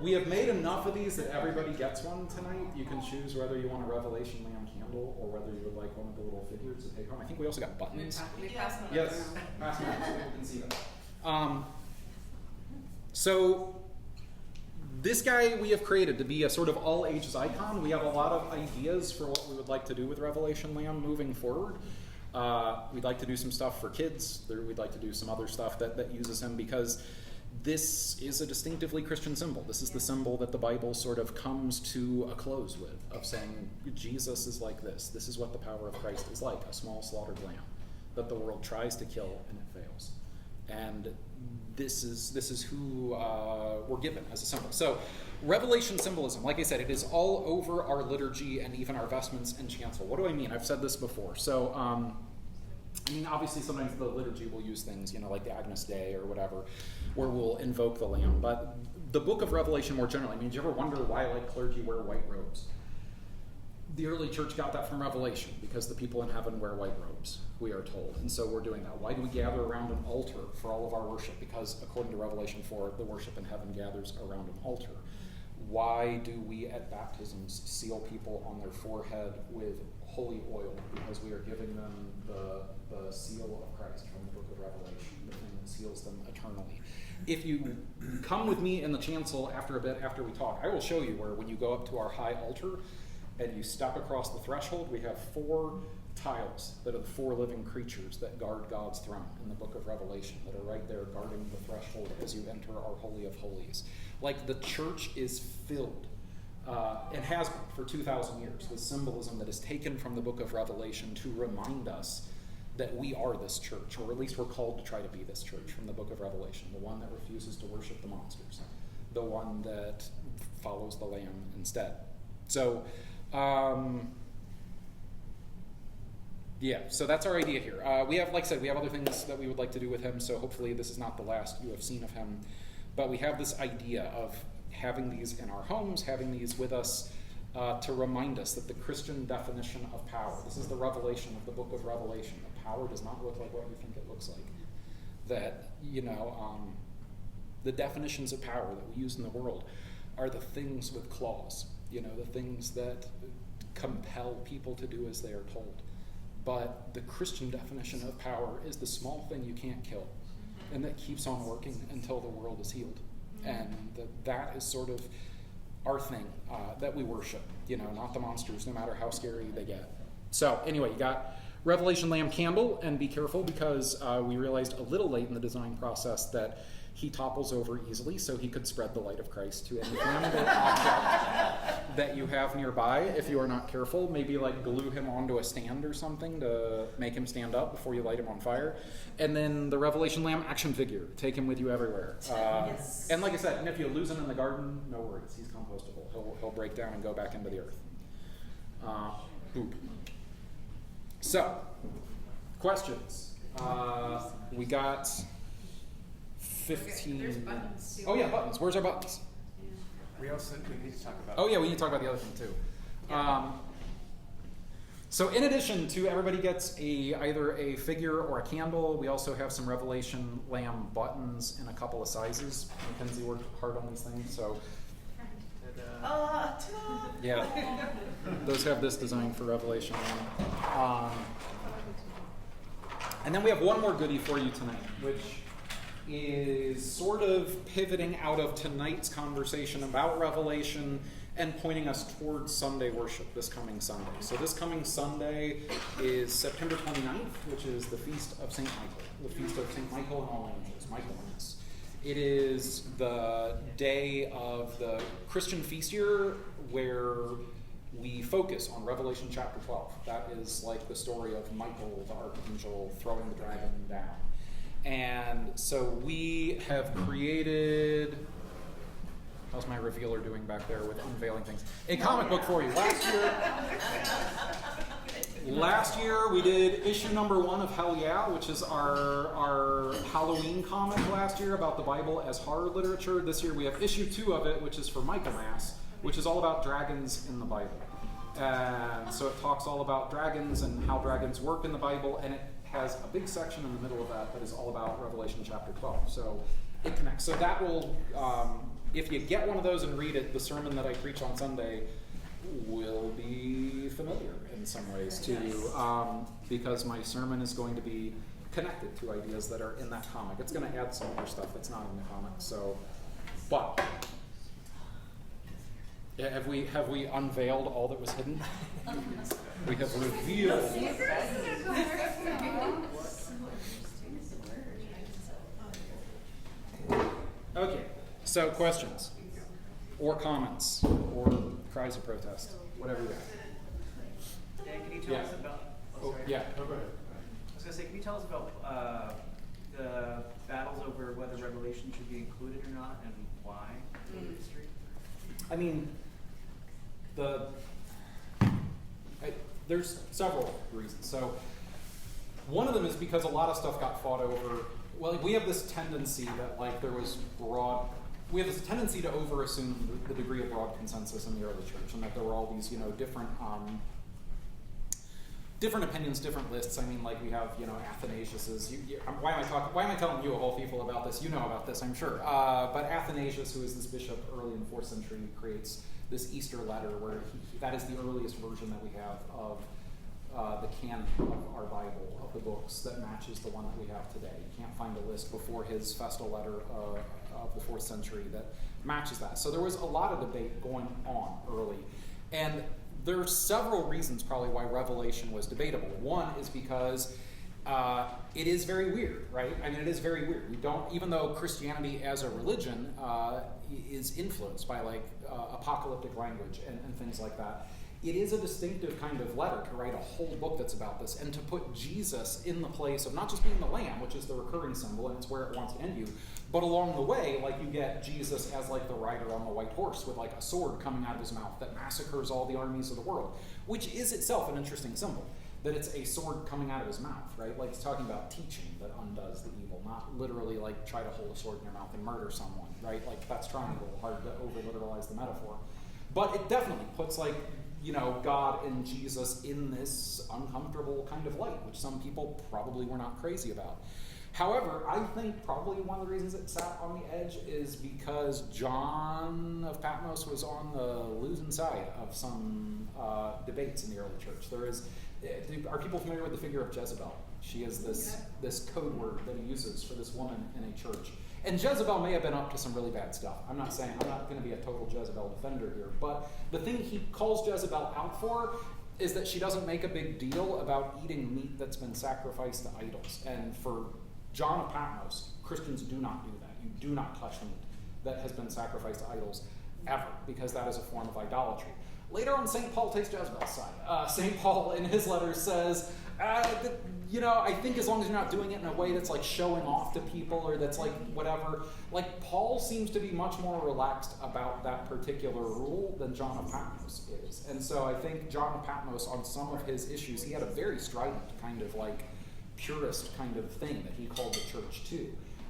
we have made enough of these that everybody gets one tonight. You can choose whether you want a Revelation Lamb candle or whether you would like one of the little figures to take home. I think we also got buttons. Can we pass them Yes, around? pass them around so people can see them. So this guy we have created to be a sort of all ages icon. We have a lot of ideas for what we would like to do with Revelation Lamb moving forward. We'd like to do some stuff for kids. We'd like to do some other stuff that uses him because this is a distinctively Christian symbol. This is the symbol that the Bible sort of comes to a close with, of saying Jesus is like this. This is what the power of Christ is like, a small slaughtered lamb that the world tries to kill and it fails. And this is who we're given as a symbol. So Revelation symbolism, like I said, it is all over our liturgy and even our vestments and chancel. What do I mean? I've said this before. So, I mean, obviously sometimes the liturgy will use things, like the Agnus Dei or whatever, where we'll invoke the Lamb. But the book of Revelation more generally, do you ever wonder why clergy wear white robes? The early church got that from Revelation because the people in heaven wear white robes, we are told. And so we're doing that. Why do we gather around an altar for all of our worship? Because according to Revelation 4, the worship in heaven gathers around an altar. Why do we at baptisms seal people on their forehead with holy oil? Because we are giving them the seal of Christ from the book of Revelation, the thing that seals them eternally. If you come with me in the chancel after we talk, I will show you where when you go up to our high altar and you step across the threshold, we have 4 tiles that are the 4 living creatures that guard God's throne in the book of Revelation, that are right there guarding the threshold as you enter our Holy of Holies. Like the church is filled, and has been for 2,000 years, with symbolism that is taken from the book of Revelation to remind us that we are this church, or at least we're called to try to be this church from the book of Revelation, the one that refuses to worship the monsters, the one that follows the Lamb instead. So, so that's our idea here. We have, like I said, we have other things that we would like to do with him, so hopefully this is not the last you have seen of him. But we have this idea of having these in our homes, having these with us, to remind us that the Christian definition of power, this is the revelation of the book of Revelation, that power does not look like what you think it looks like. That, the definitions of power that we use in the world are the things with claws, the things that compel people to do as they are told. But the Christian definition of power is the small thing you can't kill, and that keeps on working until the world is healed. And that is sort of our thing that we worship, not the monsters, no matter how scary they get. So anyway, you got Revelation Lamb candle, and be careful because we realized a little late in the design process that he topples over easily, so he could spread the light of Christ to any flammable object that you have nearby. If you are not careful, maybe like glue him onto a stand or something to make him stand up before you light him on fire. And then the Revelation Lamb action figure, take him with you everywhere. Yes. And like I said, and if you lose him in the garden, no worries, he's compostable. He'll break down and go back into the earth. Boop. So, questions. We got 15. There's buttons too. Oh yeah, buttons. Where's our buttons? We need to talk about. Oh yeah, we need to talk about the other thing too. So in addition to everybody gets either a figure or a candle, we also have some Revelation Lamb buttons in a couple of sizes. Mackenzie worked hard on these things, so yeah, those have this design for Revelation Lamb. And then we have one more goodie for you tonight, which is sort of pivoting out of tonight's conversation about Revelation and pointing us towards Sunday worship this coming Sunday. So this coming Sunday is September 29th, which is the Feast of St. Michael, the Feast of St. Michael and all angels, Michaelmas. It is the day of the Christian feast year where we focus on Revelation chapter 12. That is like the story of Michael, the archangel, throwing the dragon down. And so we have created, how's my revealer doing back there with unveiling things? A comic book for you. Last year we did issue number 1 of Hell Yeah, which is our Halloween comic last year about the Bible as horror literature. This year we have issue 2 of it, which is for Michaelmas, which is all about dragons in the Bible. And so it talks all about dragons and how dragons work in the Bible, and it has a big section in the middle of that is all about Revelation chapter 12. So it connects. So that will, if you get one of those and read it, the sermon that I preach on Sunday will be familiar in some ways too, because my sermon is going to be connected to ideas that are in that comic. It's going to add some other stuff that's not in the comic. So, but have we unveiled all that was hidden? We have revealed. Okay, so questions or comments or cries of protest, whatever you got. Dan, can you tell us about? Oh, yeah. Oh, go ahead. I was going to say, can you tell us about the battles over whether Revelation should be included or not, and why in the history? I mean, there's several reasons. So one of them is because a lot of stuff got fought over. Well, we have this tendency that we have this tendency to overassume the degree of broad consensus in the early church, and that there were all these, different opinions, different lists. I mean, like we have, Athanasius's. Why am I telling you of all people about this? You know about this, I'm sure. But Athanasius, who is this bishop early in the 4th century, creates this Easter letter where that is the earliest version that we have of the canon of our Bible, of the books, that matches the one that we have today. You can't find a list before his festal letter of the 4th century that matches that. So there was a lot of debate going on early. And there are several reasons probably why Revelation was debatable. One is because it is very weird, right? I mean, it is very weird. We don't, even though Christianity as a religion is influenced by apocalyptic language and things like that, it is a distinctive kind of letter to write a whole book that's about this, and to put Jesus in the place of not just being the lamb, which is the recurring symbol, and it's where it wants to end you, but along the way, you get Jesus as the rider on the white horse with a sword coming out of his mouth that massacres all the armies of the world, which is itself an interesting symbol, that it's a sword coming out of his mouth, right? It's talking about teaching that undoes the evil, not literally try to hold a sword in your mouth and murder someone, right? That's trying a little hard to over-literalize the metaphor. But it definitely puts God and Jesus in this uncomfortable kind of light, which some people probably were not crazy about. However, I think probably one of the reasons it sat on the edge is because John of Patmos was on the losing side of some debates in the early church. Are people familiar with the figure of Jezebel? She is this code word that he uses for this woman in a church. And Jezebel may have been up to some really bad stuff. I'm not going to be a total Jezebel defender here, but the thing he calls Jezebel out for is that she doesn't make a big deal about eating meat that's been sacrificed to idols. And for John of Patmos, Christians do not do that. You do not touch meat that has been sacrificed to idols ever, because that is a form of idolatry. Later on, St. Paul takes Jezebel's side. St. Paul, in his letter, says, I think as long as you're not doing it in a way that's like showing off to people or that's like whatever, like Paul seems to be much more relaxed about that particular rule than John of Patmos is. And so I think John of Patmos, on some of his issues, he had a very strident kind of like purist kind of thing that he called the church to.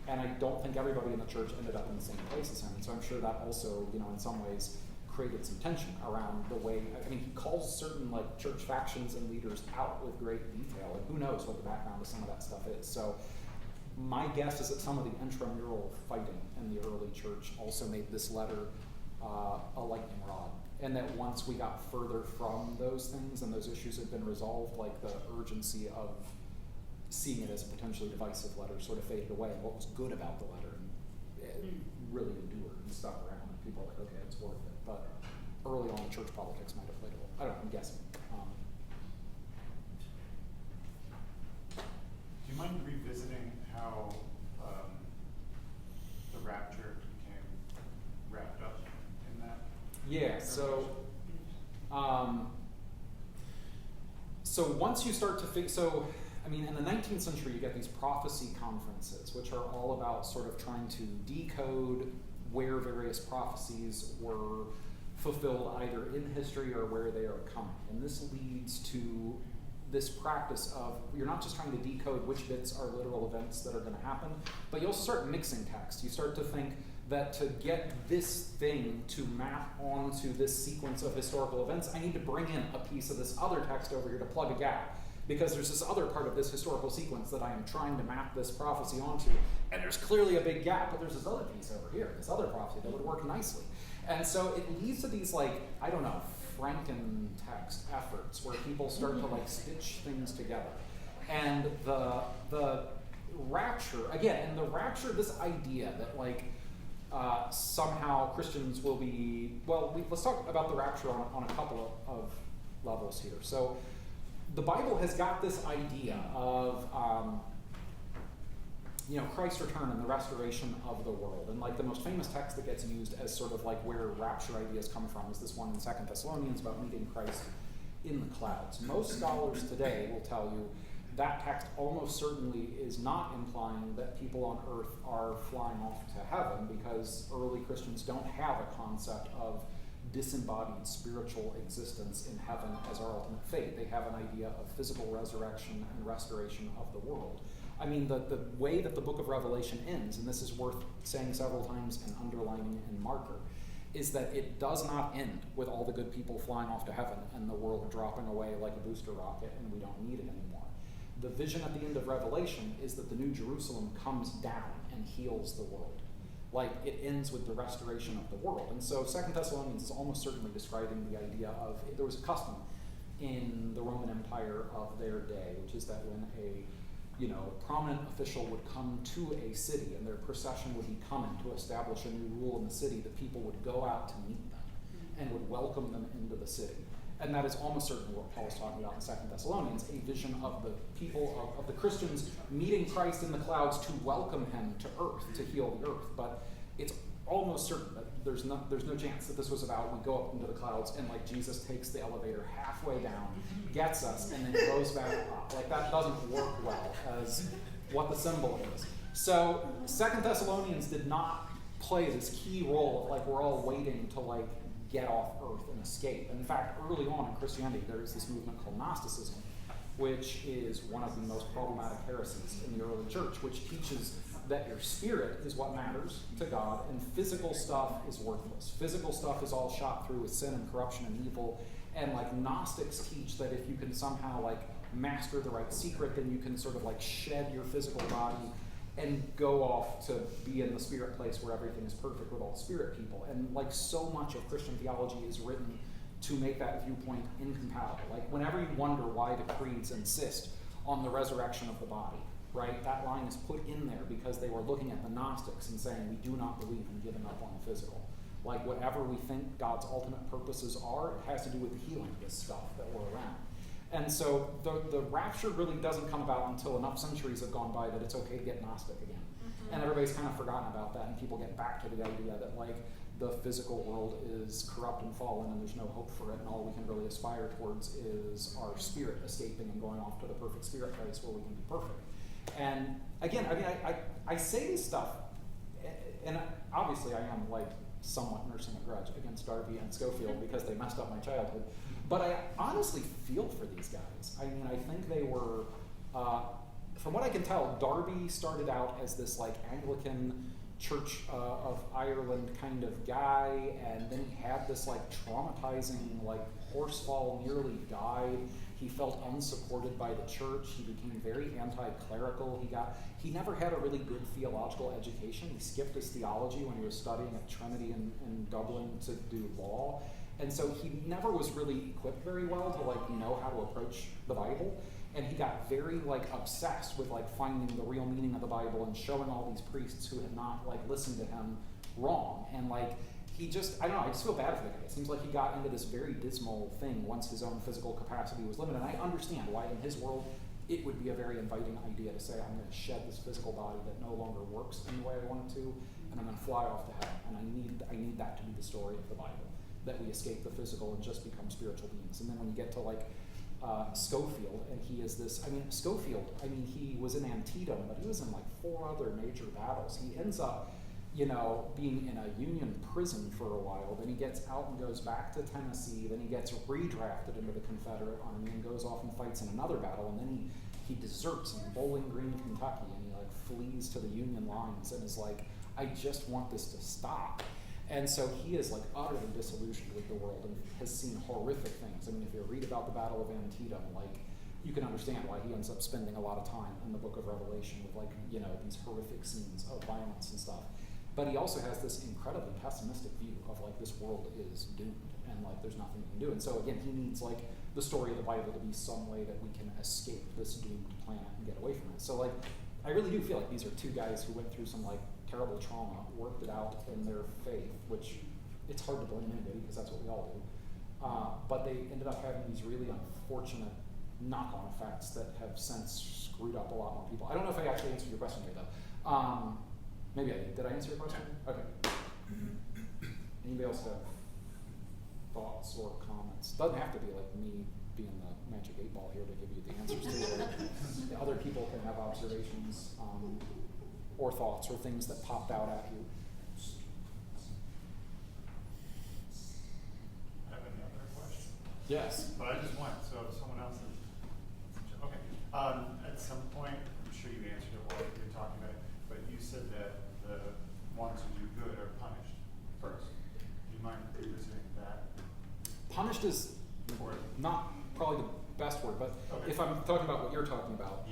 And I don't think everybody in the church ended up in the same place as him. And so I'm sure that also, in some ways created some tension around the way, he calls certain like church factions and leaders out with great detail, and who knows what the background of some of that stuff is. So my guess is that some of the intramural fighting in the early church also made this letter a lightning rod. And that once we got further from those things and those issues had been resolved, like the urgency of seeing it as a potentially divisive letter sort of faded away, and what was good about the letter really endured and stuck around, and people are like, okay, it's worth it. But early on, church politics might have played a role. I don't know, I'm guessing. Do you mind revisiting how the rapture became wrapped up in that? Yeah, so once you start to in the 19th century, you get these prophecy conferences, which are all about sort of trying to decode where various prophecies were fulfilled either in history or where they are coming. And this leads to this practice of, you're not just trying to decode which bits are literal events that are going to happen, but you also start mixing text. You start to think that to get this thing to map onto this sequence of historical events, I need to bring in a piece of this other text over here to plug a gap, because there's this other part of this historical sequence that I am trying to map this prophecy onto, and there's clearly a big gap, but there's this other piece over here, this other prophecy that would work nicely. And so it leads to these, Franken-text efforts where people start to stitch things together. And the rapture, this idea that somehow Christians will be, let's talk about the rapture on a couple of levels here. So the Bible has got this idea of Christ's return and the restoration of the world. And the most famous text that gets used as sort of where rapture ideas come from is this one in 2 Thessalonians about meeting Christ in the clouds. Most scholars today will tell you that text almost certainly is not implying that people on earth are flying off to heaven, because early Christians don't have a concept of disembodied spiritual existence in heaven as our ultimate fate. They have an idea of physical resurrection and restoration of the world. The way that the book of Revelation ends, and this is worth saying several times and underlining in marker, is that it does not end with all the good people flying off to heaven and the world dropping away like a booster rocket and we don't need it anymore. The vision at the end of Revelation is that the New Jerusalem comes down and heals the world. It ends with the restoration of the world. And so 2 Thessalonians is almost certainly describing the idea of, there was a custom in the Roman Empire of their day, which is that when a prominent official would come to a city and their procession would be coming to establish a new rule in the city, the people would go out to meet them and would welcome them into the city. And that is almost certainly what Paul's talking about in 2 Thessalonians, a vision of the people, of the Christians meeting Christ in the clouds to welcome him to earth, to heal the earth. But it's almost certain that there's no chance that this was about we go up into the clouds and Jesus takes the elevator halfway down, gets us, and then goes back up. That doesn't work well as what the symbol is. So 2 Thessalonians did not play this key role of we're all waiting to get off earth and escape. And in fact, early on in Christianity, there is this movement called Gnosticism, which is one of the most problematic heresies in the early church, which teaches that your spirit is what matters to God, and physical stuff is worthless. Physical stuff is all shot through with sin and corruption and evil, and like Gnostics teach that if you can somehow like master the right secret, then you can sort of like shed your physical body and go off to be in the spirit place where everything is perfect with all spirit people. And like so much of Christian theology is written to make that viewpoint incompatible. Like whenever you wonder why the creeds insist on the resurrection of the body, right? That line is put in there because they were looking at the Gnostics and saying, we do not believe in giving up on the physical. Like whatever we think God's ultimate purposes are, it has to do with healing this stuff that we're around. And so the rapture really doesn't come about until enough centuries have gone by that it's okay to get Gnostic again. Mm-hmm. And everybody's kind of forgotten about that, and people get back to the idea that like the physical world is corrupt and fallen and there's no hope for it, and all we can really aspire towards is our spirit escaping and going off to the perfect spirit place where we can be perfect. And again, I mean, I say this stuff, and obviously I am like somewhat nursing a grudge against Darby and Schofield because they messed up my childhood. But I honestly feel for these guys. I mean, I think they were, from what I can tell, Darby started out as this like Anglican Church of Ireland kind of guy, and then he had this like traumatizing like horsefall, nearly died. He felt unsupported by the church. He became very anti-clerical. He never had a really good theological education. He skipped his theology when he was studying at Trinity in Dublin to do law. And so he never was really equipped very well to like know how to approach the Bible. And he got very like obsessed with like finding the real meaning of the Bible and showing all these priests who had not like listened to him wrong. And like he just, I don't know, I just feel bad for the guy. It seems like he got into this very dismal thing once his own physical capacity was limited. And I understand why in his world it would be a very inviting idea to say, I'm going to shed this physical body that no longer works in the way I want it to, and I'm going to fly off to heaven. And I need that to be the story of the Bible, that we escape the physical and just become spiritual beings. And then when you get to like Schofield, and he is this, Schofield, he was in Antietam, but he was in like 4 other major battles. He ends up, being in a Union prison for a while, then he gets out and goes back to Tennessee, then he gets redrafted into the Confederate Army and goes off and fights in another battle, and then he deserts in Bowling Green, Kentucky, and he like flees to the Union lines and is like, I just want this to stop. And so he is like utterly disillusioned with the world and has seen horrific things. I mean, if you read about the Battle of Antietam, like you can understand why he ends up spending a lot of time in the book of Revelation with like, these horrific scenes of violence and stuff. But he also has this incredibly pessimistic view of like this world is doomed and like there's nothing we can do. And so again, he needs like the story of the Bible to be some way that we can escape this doomed planet and get away from it. So like, I really do feel like these are 2 guys who went through some like terrible trauma, worked it out in their faith, which it's hard to blame anybody because that's what we all do. But they ended up having these really unfortunate knock-on effects that have since screwed up a lot more people. I don't know if I actually answered your question here though. Maybe I did. Did I answer your question? Okay. Anybody else have thoughts or comments? Doesn't have to be like me being the magic 8-ball here to give you the answers to it. Other people can have observations or thoughts or things that popped out at you. I have another question. Yes. But I just want, so if someone else is, okay. At some point, I'm sure you answered it while you were talking about it, but you said that the ones who do good are punished first. Do you mind revisiting that? Punished is not probably the best word, but if I'm talking about what you're talking about,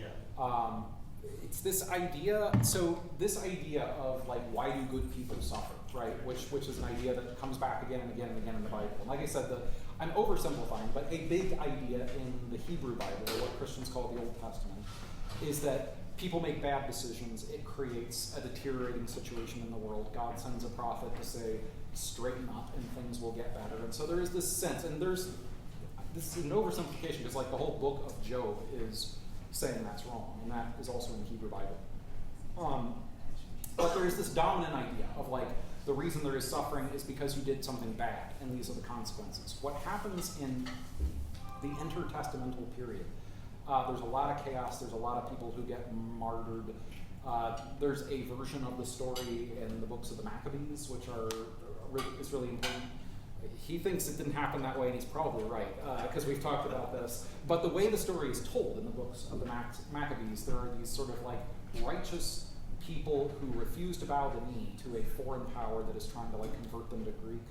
it's this idea. So this idea of like, why do good people suffer, right? Which is an idea that comes back again and again and again in the Bible. And like I said, I'm oversimplifying, but a big idea in the Hebrew Bible, or what Christians call the Old Testament, is that people make bad decisions. It creates a deteriorating situation in the world. God sends a prophet to say, straighten up and things will get better. And so there is this sense, and this is an oversimplification because like the whole book of Job is saying that's wrong, and that is also in the Hebrew Bible. But there is this dominant idea of like, the reason there is suffering is because you did something bad, and these are the consequences. What happens in the intertestamental period, there's a lot of chaos, there's a lot of people who get martyred. There's a version of the story in the books of the Maccabees, which is really important. He thinks it didn't happen that way, and he's probably right, because we've talked about this. But the way the story is told in the books of the Maccabees, there are these sort of like righteous people who refuse to bow the knee to a foreign power that is trying to like convert them to Greek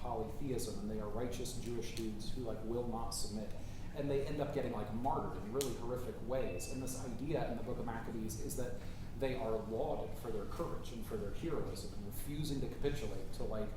polytheism, and they are righteous Jewish dudes who like will not submit, and they end up getting like martyred in really horrific ways. And this idea in the Book of Maccabees is that they are lauded for their courage and for their heroism and refusing to capitulate to like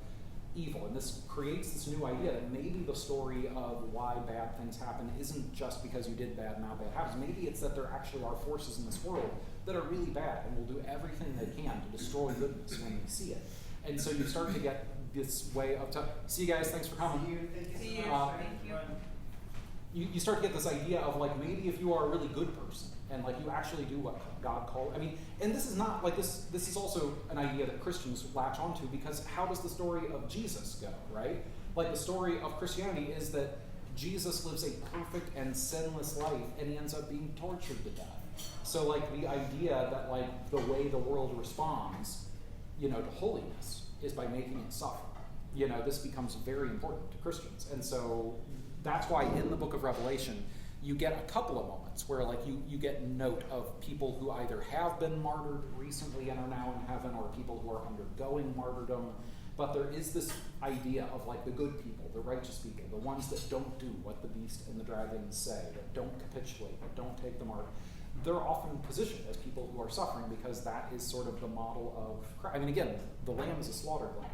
evil. And this creates this new idea that maybe the story of why bad things happen isn't just because you did bad, now bad happens. Maybe it's that there actually are forces in this world that are really bad and will do everything they can to destroy goodness when they see it. And so you start to get this way of see you guys, thanks for coming. See you. Thank you. You start to get this idea of like maybe if you are a really good person and like you actually do what God called. I mean, and this is not like this is also an idea that Christians latch onto, because how does the story of Jesus go, right? Like the story of Christianity is that Jesus lives a perfect and sinless life and he ends up being tortured to death. So like the idea that like the way the world responds, to holiness is by making it suffer. This becomes very important to Christians. And so that's why in the book of Revelation, you get a couple of moments where like you get note of people who either have been martyred recently and are now in heaven, or people who are undergoing martyrdom. But there is this idea of like the good people, the righteous people, the ones that don't do what the beast and the dragon say, that don't capitulate, that don't take the mark. They're often positioned as people who are suffering because that is sort of the model of Christ. I mean, again, the lamb is a slaughtered lamb,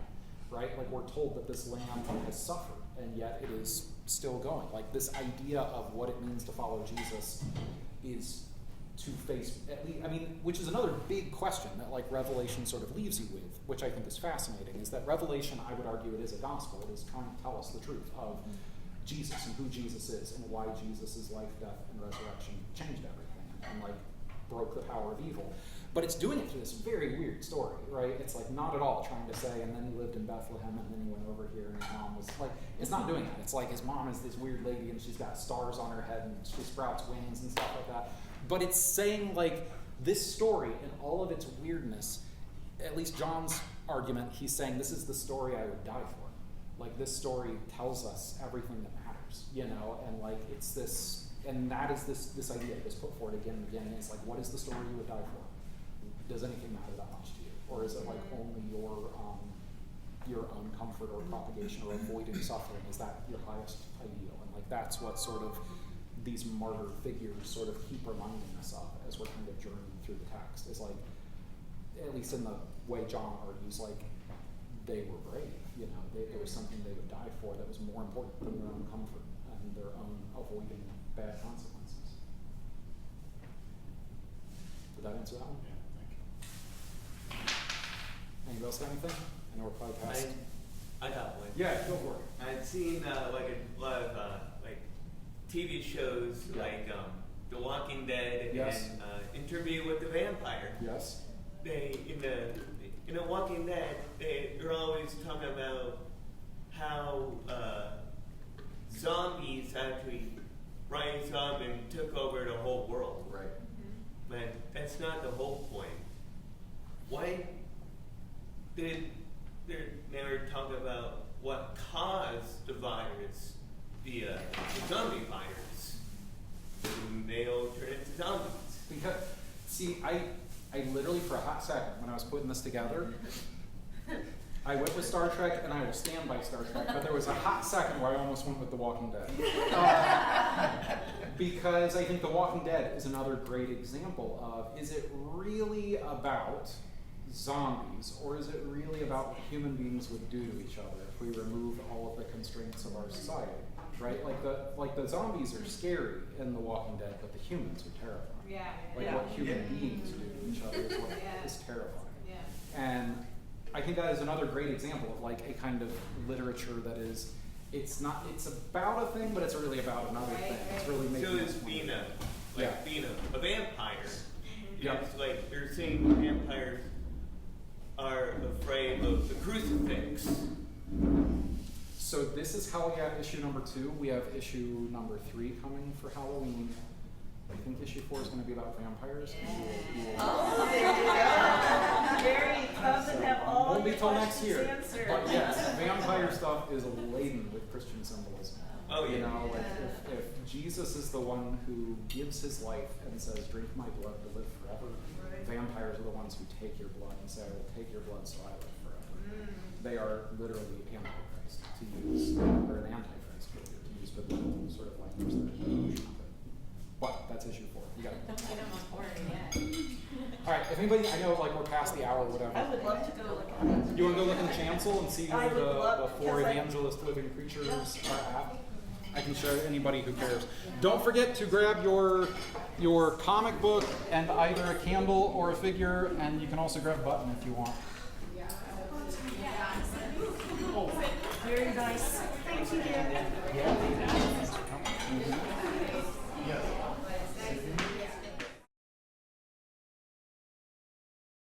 right? Like we're told that this lamb has suffered, and yet it is still going. Like this idea of what it means to follow Jesus is to face, at least, which is another big question that like Revelation sort of leaves you with, which I think is fascinating, is that Revelation, I would argue, it is a gospel. It is trying to tell us the truth of Jesus and who Jesus is and why Jesus' life, death, and resurrection changed everything and like broke the power of evil. But it's doing it through this very weird story, right? It's like not at all trying to say, and then he lived in Bethlehem, and then he went over here, and his mom was like, it's not doing that. It's like his mom is this weird lady, and she's got stars on her head, and she sprouts wings and stuff like that. But it's saying like this story and all of its weirdness, at least John's argument, he's saying this is the story I would die for. Like this story tells us everything that matters, and like it's this, and that is this idea that's put forward again and again. And it's like, what is the story you would die for? Does anything matter that much to you? Or is it like only your own comfort or propagation or avoiding suffering? Is that your highest ideal? And like that's what sort of these martyr figures sort of keep reminding us of as we're kind of journeying through the text. Is like, at least in the way John argues, like they were brave. There was something they would die for that was more important than their own comfort and their own avoiding bad consequences. Did that answer that one? Yeah, thank you. Anybody else got anything? I know we're probably past. I got one. Yeah, go for it. I've seen like a lot of like TV shows like The Walking Dead Yes. and Interview with the Vampire. Yes. They in The Walking Dead they're always talking about how zombies actually rise up and took over the whole world. Right. But that's not the whole point. Why did they never talk about what caused the virus, the zombie virus? They all turn into zombies. Because, see, I literally, for a hot second, when I was putting this together, I went with Star Trek, and I will stand by Star Trek, but there was a hot second where I almost went with The Walking Dead. Because I think The Walking Dead is another great example of, is it really about zombies, or is it really about what human beings would do to each other if we remove all of the constraints of our society, right? Like the zombies are scary in The Walking Dead, but the humans are terrifying. Yeah. Like what human beings do to each other is what is terrifying. Yeah. And I think that is another great example of like a kind of literature that is, it's about a thing, but it's really about another thing. It's really making So us it's being Yeah. being a vampire. Yeah. It's like they're saying vampires are afraid of the crucifix. So this is how we got issue number 2. We have issue number 3 coming for Halloween. I think issue 4 is going to be about vampires. Oh, there you go. Very tough and have all Won't be your till next questions year. answered. But yes, vampire stuff is laden with Christian symbolism. Oh, yeah. You know, like if Jesus is the one who gives his life and says, drink my blood to live forever, vampires are the ones who take your blood and say, I will take your blood so I live forever. They are literally antichrist to use, or an antichrist to use biblical sort of language that but that's issue 4. You got it. Don't get them on board yet. All right, if anybody, I know like we're past the hour or whatever. I would love to go look at that. You want to go look in the chancel and see I where would the love- 4 because I- evangelist living creatures are at? I can show anybody who cares. Don't forget to grab your comic book and either a candle or a figure, and you can also grab a button if you want. Very nice. Thank you, dear. Mhm.